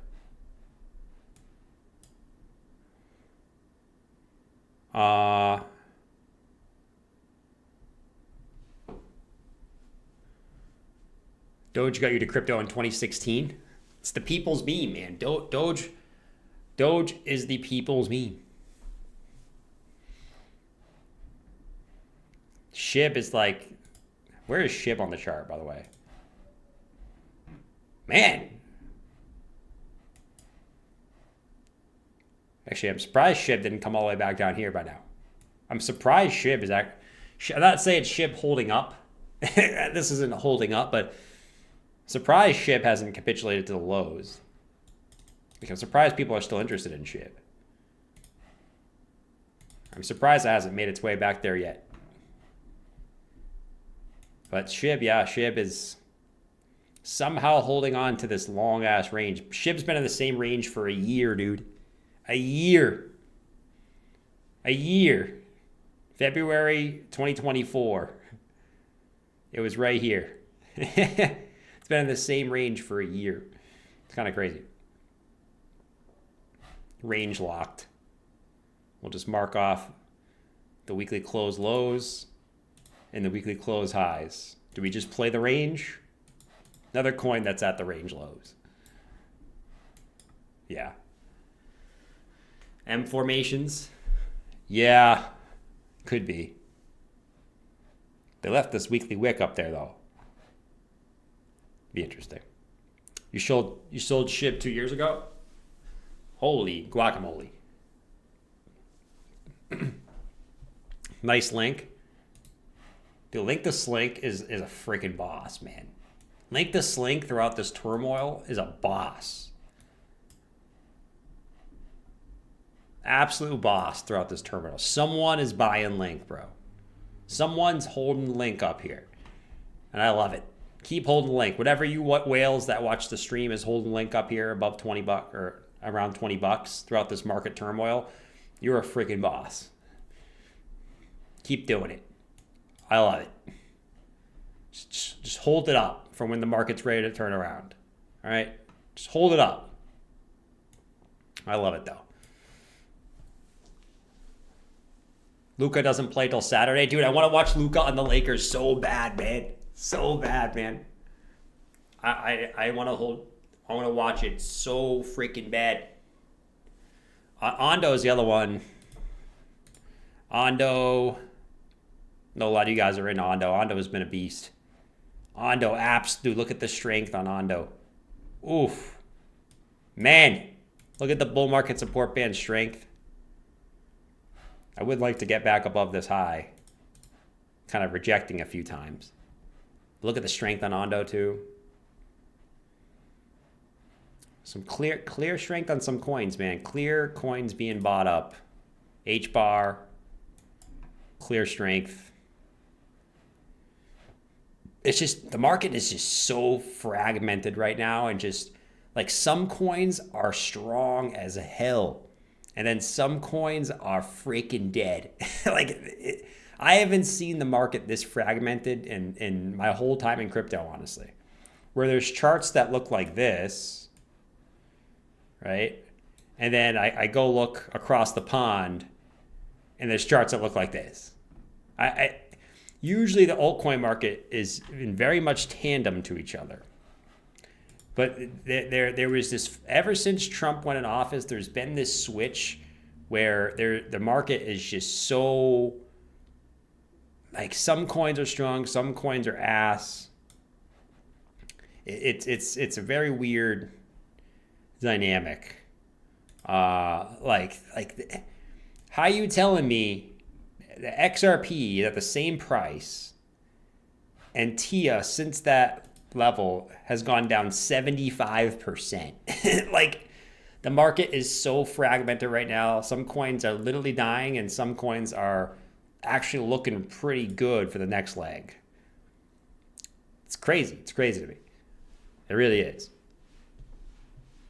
Doge got you to crypto in 2016. It's the people's meme, man. Doge is the people's meme. SHIB is like, where is SHIB on the chart, by the way? Man. Actually, I'm surprised SHIB didn't come all the way back down here by now. I'm surprised SHIB is I'm not saying SHIB holding up. This isn't holding up, but surprised SHIB hasn't capitulated to the lows. Because I'm surprised people are still interested in SHIB. I'm surprised it hasn't made its way back there yet. But SHIB, yeah, SHIB is somehow holding on to this long-ass range. SHIB's been in the same range for a year, dude. A year. A year. February 2024. It was right here. It's been in the same range for a year. It's kind of crazy. Range locked. We'll just mark off the weekly close lows and the weekly close highs. Do we just play the range? Another coin that's at the range lows. Yeah. M formations. Yeah, could be. They left this weekly wick up there though. Be interesting. You sold SHIB 2 years ago? Holy guacamole. Nice link. Dude, Link the Slink is a freaking boss, man. Link the Slink throughout this turmoil is a boss. Absolute boss throughout this turmoil. Someone is buying Link, bro. Someone's holding Link up here. And I love it. Keep holding Link. Whatever you whales that watch the stream is holding Link up here above 20 bucks or around 20 bucks throughout this market turmoil, you're a freaking boss. Keep doing it. I love it. Just hold it up for when the market's ready to turn around. All right? Just hold it up. I love it, though. Luka doesn't play till Saturday. Dude, I want to watch Luka on the Lakers so bad, man. So bad, man. I want to watch it so freaking bad. Ondo is the other one. Ondo. No, a lot of you guys are in Ondo. Ondo has been a beast. Ondo apps. Dude, look at the strength on Ondo. Oof. Man. Look at the bull market support band strength. I would like to get back above this high. Kind of rejecting a few times. Look at the strength on Ondo too. Some clear strength on some coins, man. Clear coins being bought up. H-bar. Clear strength. It's just, the market is just so fragmented right now, and just like some coins are strong as hell. And then some coins are freaking dead. I haven't seen the market this fragmented in my whole time in crypto, honestly. Where there's charts that look like this, right? And then I go look across the pond, and there's charts that look like this. Usually the altcoin market is in very much tandem to each other. But there was this, ever since Trump went in office, there's been this switch where the market is just so, like, some coins are strong, some coins are ass. It's a very weird dynamic. How are you telling me the XRP at the same price and TIA since that level has gone down 75%? Like, the market is so fragmented right now. Some coins are literally dying, and some coins are actually looking pretty good for the next leg. It's crazy. It's crazy to me. It really is.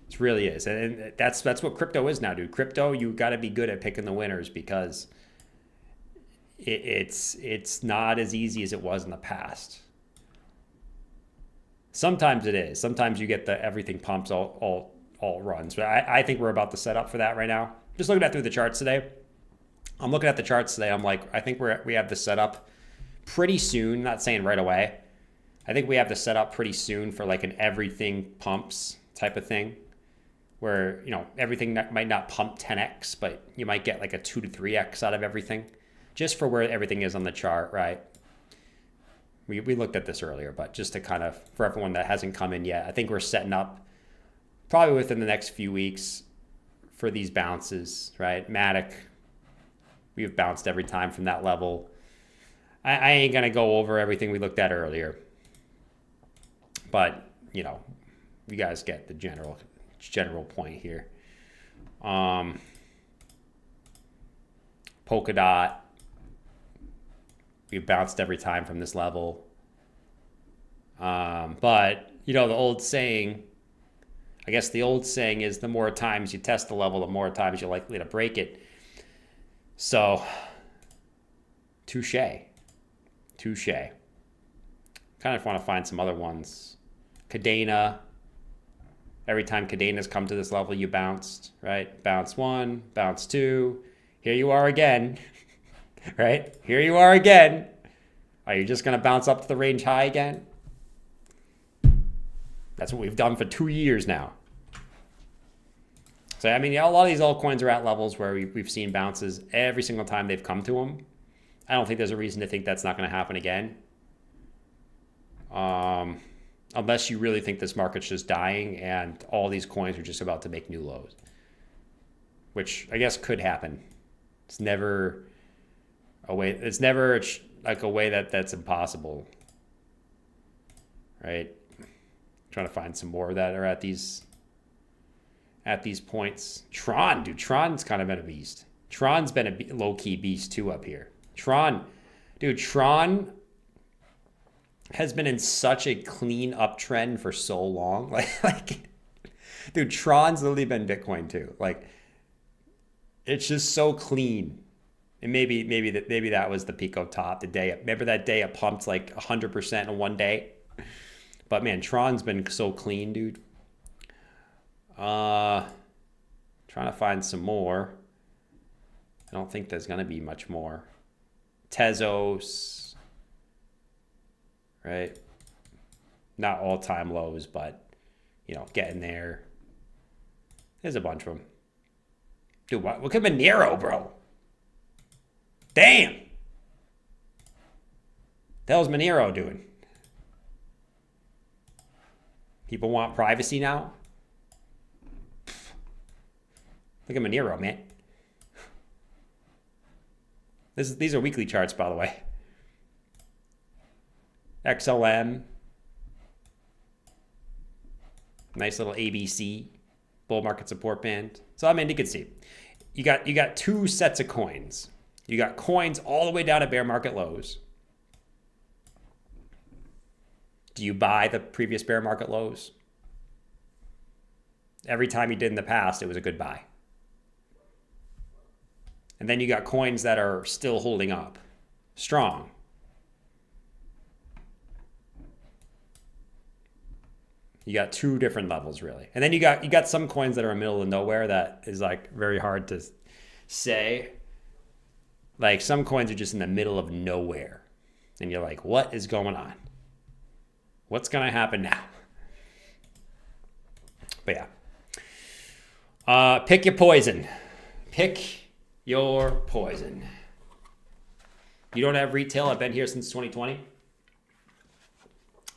It really is. And that's what crypto is now, dude. Crypto, you got to be good at picking the winners, because it's not as easy as it was in the past. Sometimes it is. Sometimes you get the everything pumps all runs. But I think we're about to set up for that right now. Just looking at through the charts today. I'm looking at the charts today. I'm like, I think we have this set up pretty soon. Not saying right away. I think we have this set up pretty soon for like an everything pumps type of thing, where, you know, everything might not pump 10x, but you might get like a 2 to 3x out of everything, just for where everything is on the chart, right? We looked at this earlier, but just to kind of, for everyone that hasn't come in yet, I think we're setting up probably within the next few weeks for these bounces, right? Matic, we've bounced every time from that level. I ain't going to go over everything we looked at earlier, but, you know, you guys get the general point here. Polkadot, we've bounced every time from this level. But, you know, the old saying, I guess the old saying is, the more times you test the level, the more times you're likely to break it. So Touche. Touche. Kind of want to find some other ones. Cadena. Every time Cadena's come to this level, you bounced, right? Bounce 1, bounce 2. Here you are again, right? Here you are again. Are you just going to bounce up to the range high again? That's what we've done for 2 years now. So, I mean, a lot of these altcoins are at levels where we've seen bounces every single time they've come to them. I don't think there's a reason to think that's not going to happen again. Unless you really think this market's just dying and all these coins are just about to make new lows, which I guess could happen. It's never a way. It's never like a way that's impossible, right? Trying to find some more that are at these points. Tron, dude, Tron's kind of been a beast. Tron's been a low-key beast too up here. Tron has been in such a clean uptrend for so long. Like, dude, Tron's literally been Bitcoin too. Like, it's just so clean. And maybe that was the Pico top, the day. Remember that day it pumped like 100% in one day? But man, Tron's been so clean, dude. Trying to find some more. I don't think there's gonna be much more. Tezos. Right? Not all-time lows, but, you know, getting there. There's a bunch of them. Dude, what? Look at Monero, bro. Damn! The hell's Monero doing? People want privacy now? Look at Monero, man. These are weekly charts, by the way. XLM. Nice little ABC. Bull market support band. So, I mean, you can see. You got two sets of coins. You got coins all the way down to bear market lows. Do you buy the previous bear market lows? Every time you did in the past, it was a good buy. And then you got coins that are still holding up. Strong. You got two different levels, really. And then you got some coins that are in the middle of nowhere that is like very hard to say. Like some coins are just in the middle of nowhere. And you're like, what is going on? What's going to happen now? But yeah. Pick your poison. Pick your poison. You don't have retail. I've been here since 2020.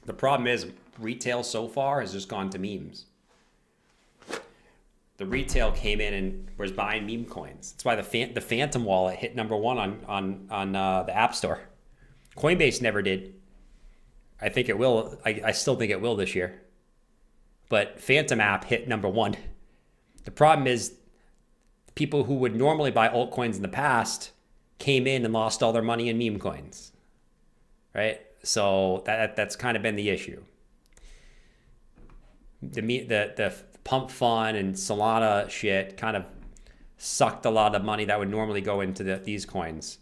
The problem is retail so far has just gone to memes. The retail came in and was buying meme coins. That's why the Phantom wallet hit #1 on the App Store. Coinbase never did. I think it will. I still think it will this year. But Phantom app hit #1. The problem is people who would normally buy altcoins in the past came in and lost all their money in meme coins. Right? So that's kind of been the issue. The pump fund and Solana shit kind of sucked a lot of money that would normally go into these coins,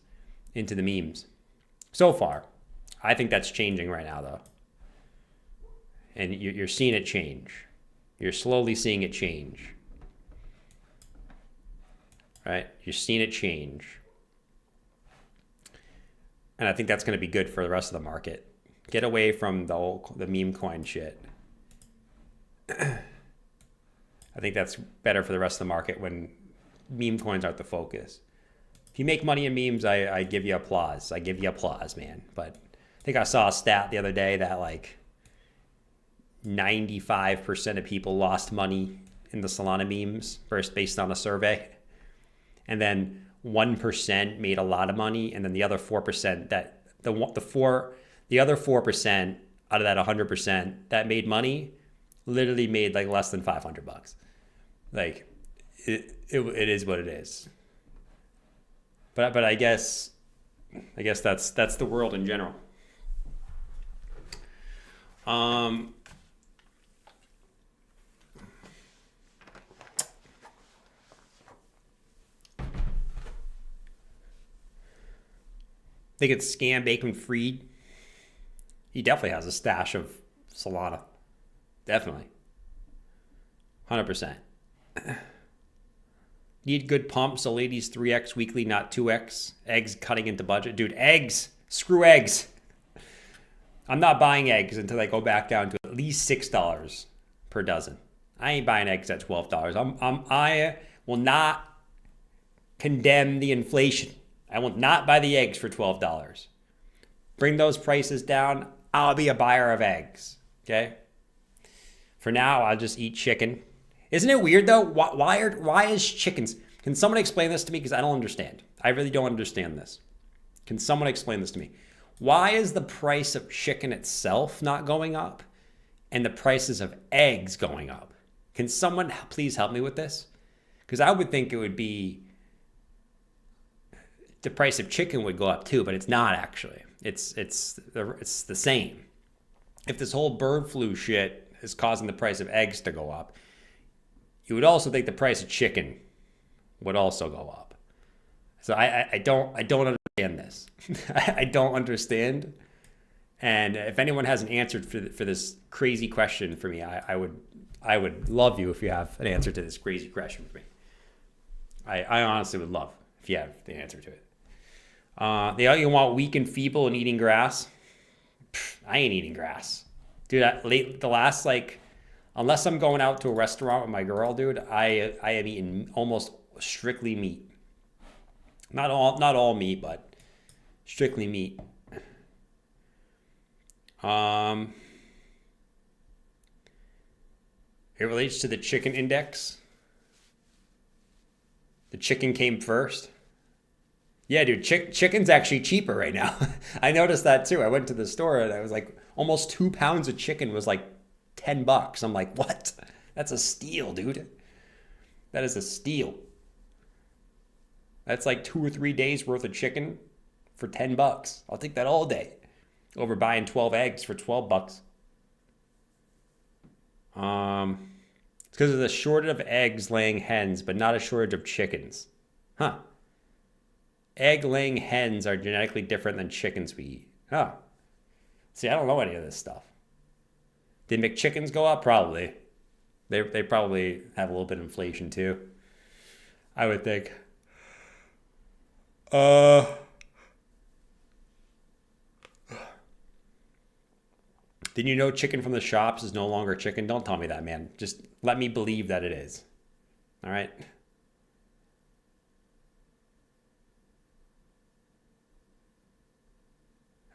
into the memes. So far. I think that's changing right now, though. And you're seeing it change. You're slowly seeing it change. Right? You're seeing it change. And I think that's going to be good for the rest of the market. Get away from the meme coin shit. I think that's better for the rest of the market when meme coins aren't the focus. If you make money in memes, I give you applause. I give you applause, man. But I think I saw a stat the other day that like 95% of people lost money in the Solana memes first based on a survey. And then 1% made a lot of money. And then the other 4% the other 4% out of that 100% that made money literally made like less than $500. Like it is what it is. But I guess that's the world in general. think it's Scam Bacon Freed. He definitely has a stash of Solana. Definitely. 100%. Need good pump, so ladies 3x weekly, not 2x. Eggs cutting into budget. Dude, eggs. Screw eggs. I'm not buying eggs until they go back down to at least $6 per dozen. I ain't buying eggs at $12. I will not condemn the inflation. I will not buy the eggs for $12. Bring those prices down. I'll be a buyer of eggs. Okay? For now, I'll just eat chicken. Isn't it weird though? Why is chickens? Can someone explain this to me? Because I don't understand. I really don't understand this. Can someone explain this to me? Why is the price of chicken itself not going up and the prices of eggs going up? Can someone please help me with this? Because I would think it would be the price of chicken would go up too, but it's not actually. It's the same. If this whole bird flu shit is causing the price of eggs to go up, you would also think the price of chicken would also go up. So I don't understand this. I don't understand. And if anyone has an answer for this crazy question for me, I would love you if you have an answer to this crazy question for me. I honestly would love if you have the answer to it. You want weak and feeble and eating grass? I ain't eating grass. Dude, unless I'm going out to a restaurant with my girl, dude, I have eaten almost strictly meat. Not all meat, but strictly meat. It relates to the chicken index. The chicken came first. Yeah, dude, chicken's actually cheaper right now. I noticed that too. I went to the store and I was like, almost 2 pounds of chicken was like $10. I'm like, what? That's a steal, dude. That is a steal. That's like 2 or 3 days worth of chicken for $10. I'll take that all day over buying 12 eggs for $12. It's because of the shortage of eggs laying hens, but not a shortage of chickens. Huh. Egg laying hens are genetically different than chickens we eat. Huh. See, I don't know any of this stuff. Did McChickens go up? Probably. They probably have a little bit of inflation too, I would think. Did you know chicken from the shops is no longer chicken? Don't tell me that, man. Just let me believe that it is. All right?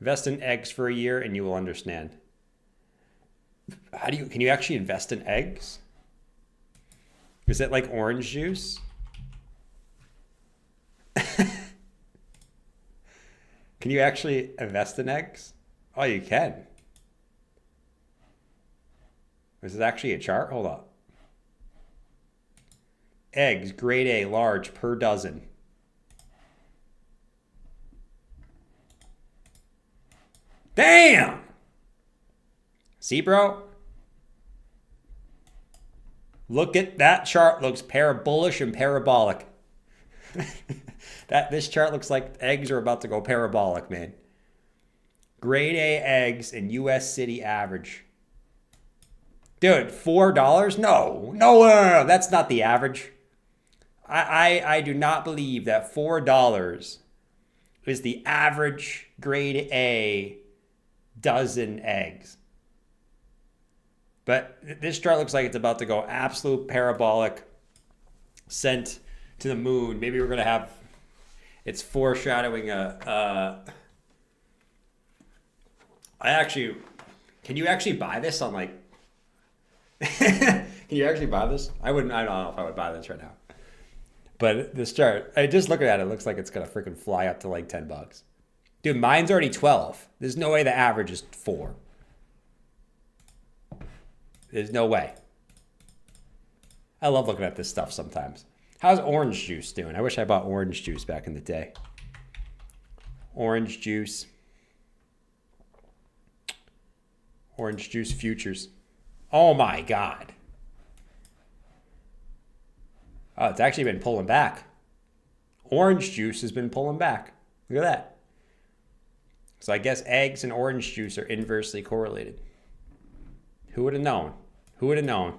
Invest in eggs for a year and you will understand. Can you actually invest in eggs? Is it like orange juice? Can you actually invest in eggs? Oh, you can. Is this actually a chart? Hold up. Eggs, grade A, large, per dozen. Damn! See, bro? Look at that chart. Looks bullish and parabolic. This chart looks like eggs are about to go parabolic, man. Grade A eggs and U.S. city average. Dude, $4? No. That's not the average. I do not believe that $4 is the average grade A dozen eggs. But this chart looks like it's about to go absolute parabolic, sent to the moon. Maybe we're going to have, it's foreshadowing can you actually buy this on like, can you actually buy this? I don't know if I would buy this right now. But this chart, I just look at it, it looks like it's going to freaking fly up to like $10. Dude, mine's already 12. There's no way the average is 4. There's no way. I love looking at this stuff sometimes. How's orange juice doing? I wish I bought orange juice back in the day. Orange juice. Orange juice futures. Oh my God. Oh, it's actually been pulling back. Orange juice has been pulling back. Look at that. So I guess eggs and orange juice are inversely correlated. Who would have known? Who would have known?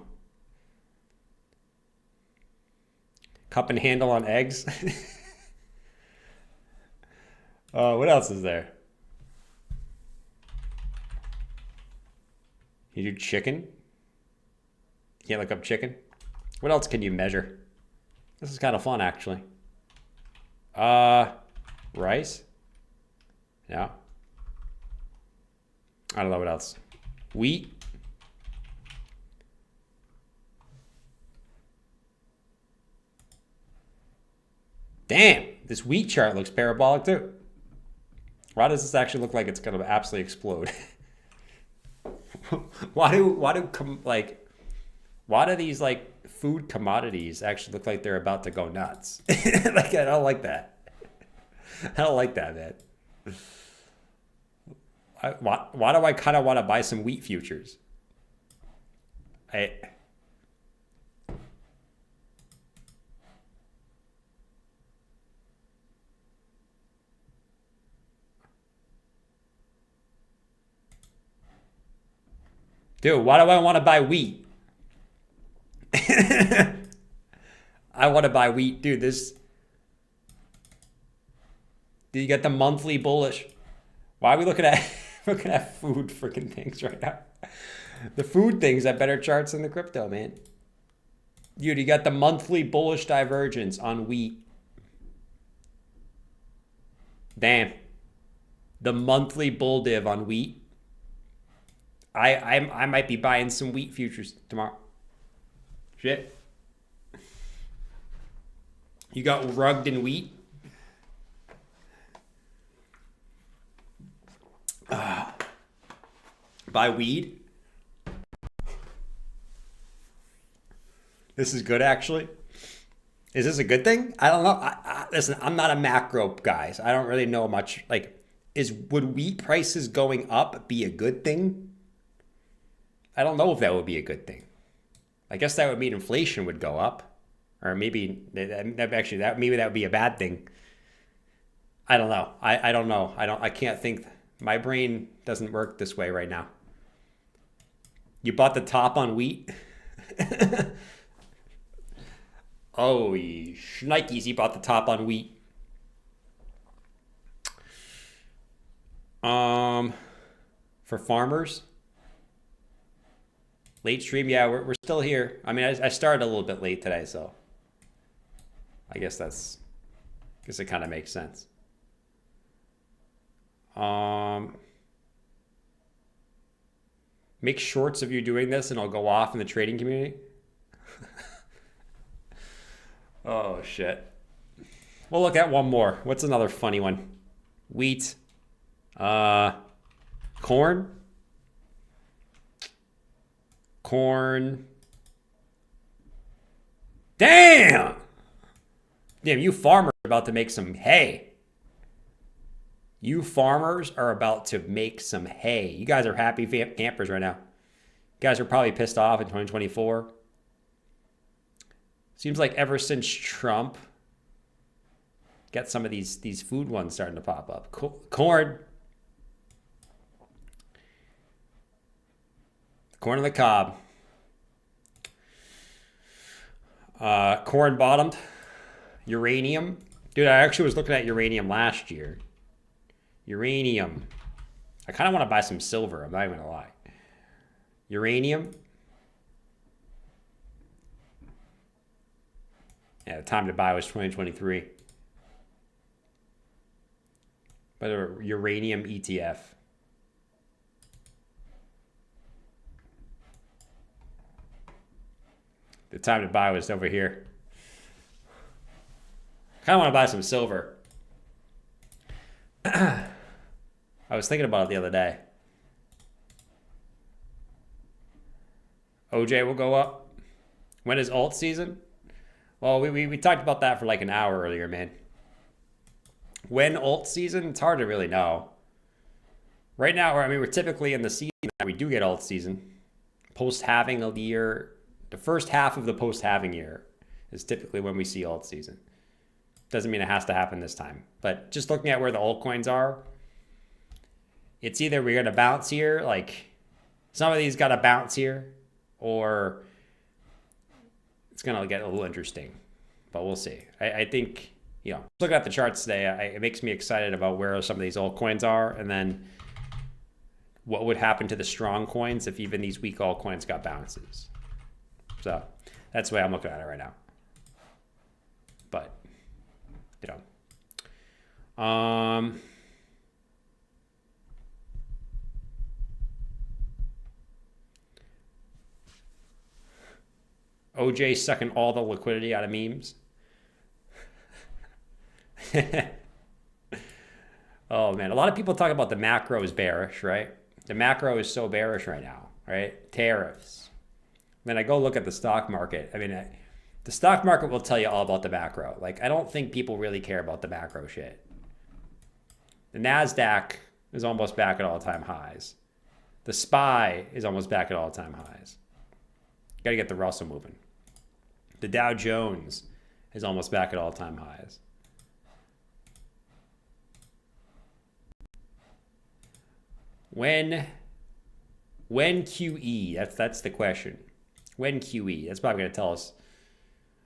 Cup and handle on eggs. What else is there? You do chicken? You can't look up chicken? What else can you measure? This is kind of fun, actually. Rice? Yeah. I don't know what else. Wheat? Damn, this wheat chart looks parabolic too. Why does this actually look like it's gonna absolutely explode? why do these like food commodities actually look like they're about to go nuts? Like I don't like that. I don't like that, man. Why do I kind of want to buy some wheat futures? Dude, why do I want to buy wheat? I want to buy wheat. Dude, you get the monthly bullish. Why are we looking at food freaking things right now? The food things have better charts than the crypto, man. Dude, you got the monthly bullish divergence on wheat. Damn. The monthly bull div on wheat. I might be buying some wheat futures tomorrow. Shit. You got rugged in wheat? Buy weed? This is good, actually. Is this a good thing? I don't know. Listen, I'm not a macro guy, so I don't really know much. Like, would wheat prices going up be a good thing? I don't know if that would be a good thing. I guess that would mean inflation would go up, or maybe maybe that would be a bad thing. I don't know. I don't know. I can't think. My brain doesn't work this way right now. You bought the top on wheat? Oh, shnikes, he bought the top on wheat. For farmers? Late stream, yeah, we're still here. I mean, I started a little bit late today, so I guess it kind of makes sense. Make shorts of you doing this, and I'll go off in the trading community. Oh shit. We'll look at one more. What's another funny one? Wheat. Corn. Corn. Damn! Damn, you farmers are about to make some hay. You farmers are about to make some hay. You guys are happy campers right now. You guys are probably pissed off in 2024. Seems like ever since Trump, got some of these food ones starting to pop up. Corn. Corn on the cob. Corn bottomed. Uranium. Dude, I actually was looking at uranium last year. Uranium. I kind of want to buy some silver. I'm not even going to lie. Uranium. Yeah, the time to buy was 2023. But a uranium ETF. The time to buy was over here. Kind of want to buy some silver. I was thinking about it the other day. OJ will go up. When is alt season? Well, we talked about that for like an hour earlier, man. When alt season? It's hard to really know. Right now, we're typically in the season that we do get alt season. Post-halving of the year, the first half of the post-halving year is typically when we see alt season. Doesn't mean it has to happen this time. But just looking at where the altcoins are, it's either we're gonna bounce here, like some of these got to bounce here, or it's gonna get a little interesting. But we'll see. I think, you know, looking at the charts today, it makes me excited about where some of these altcoins are, and then what would happen to the strong coins if even these weak altcoins got bounces. So that's the way I'm looking at it right now. But, you know, OJ sucking all the liquidity out of memes. Oh man, a lot of people talk about the macro is bearish, right? The macro is so bearish right now, right? Tariffs. Then I go look at the stock market. I mean, the stock market will tell you all about the macro. Like, I don't think people really care about the macro shit. The NASDAQ is almost back at all-time highs. The SPY is almost back at all-time highs. Got to get the Russell moving. The Dow Jones is almost back at all-time highs. When QE, that's the question. When QE, that's probably going to tell us.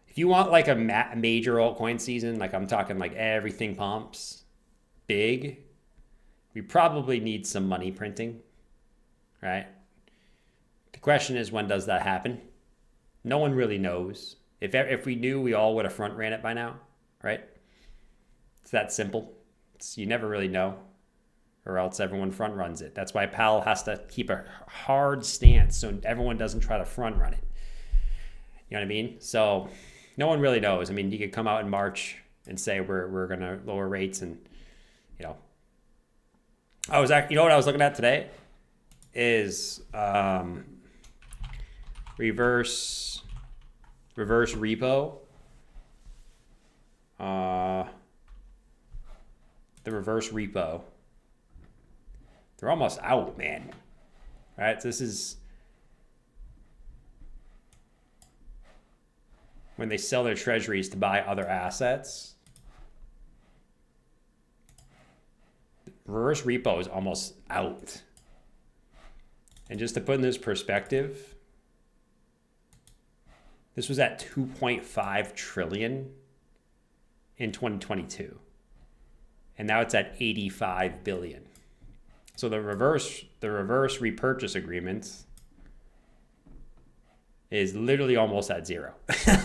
If you want like a major altcoin season, like I'm talking like everything pumps big, we probably need some money printing, right? The question is, when does that happen? No one really knows. If we knew, we all would have front ran it by now, right? It's that simple. You never really know, or else everyone front runs it. That's why Powell has to keep a hard stance so everyone doesn't try to front run it. You know what I mean? So no one really knows. I mean, you could come out in March and say we're going to lower rates, and you know, you know what I was looking at today is reverse repo. The reverse repo. They're almost out, man. All right, so this is when they sell their treasuries to buy other assets. Reverse repo is almost out. And just to put in this perspective, this was at 2.5 trillion in 2022. And now it's at 85 billion. So the reverse repurchase agreement is literally almost at zero.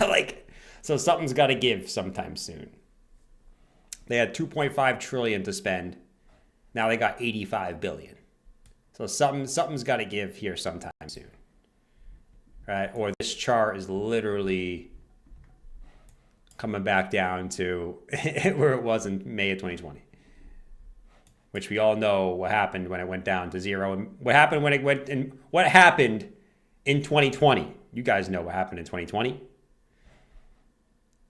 Like, so something's got to give sometime soon. They had 2.5 trillion to spend. Now they got 85 billion. So something's got to give here sometime soon. Right? Or this chart is literally coming back down to where it was in May of 2020. Which we all know what happened when it went down to zero, and what happened when it went, and what happened in 2020. You guys know what happened in 2020.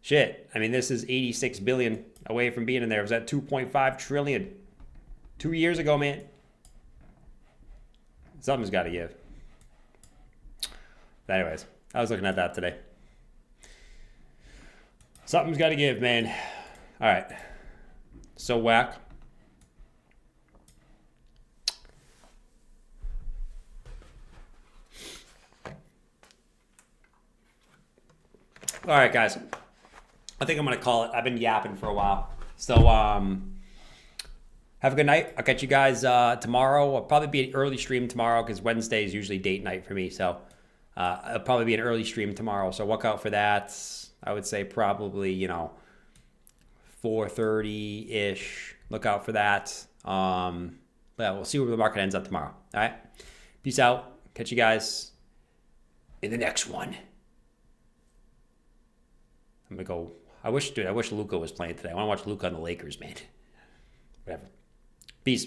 Shit. I mean, this is 86 billion away from being in there. It was at 2.5 trillion 2 years ago, man. Something's got to give. But anyways, I was looking at that today. Something's got to give, man. All right. So whack. All right, guys. I think I'm going to call it. I've been yapping for a while. So, have a good night. I'll catch you guys tomorrow. I'll probably be an early stream tomorrow because Wednesday is usually date night for me. So, it'll probably be an early stream tomorrow. So, look out for that. I would say probably, 4:30-ish. Look out for that. Yeah, we'll see where the market ends up tomorrow. All right. Peace out. Catch you guys in the next one. I'm going to go. I wish Luka was playing today. I want to watch Luka on the Lakers, man. Whatever. Peace.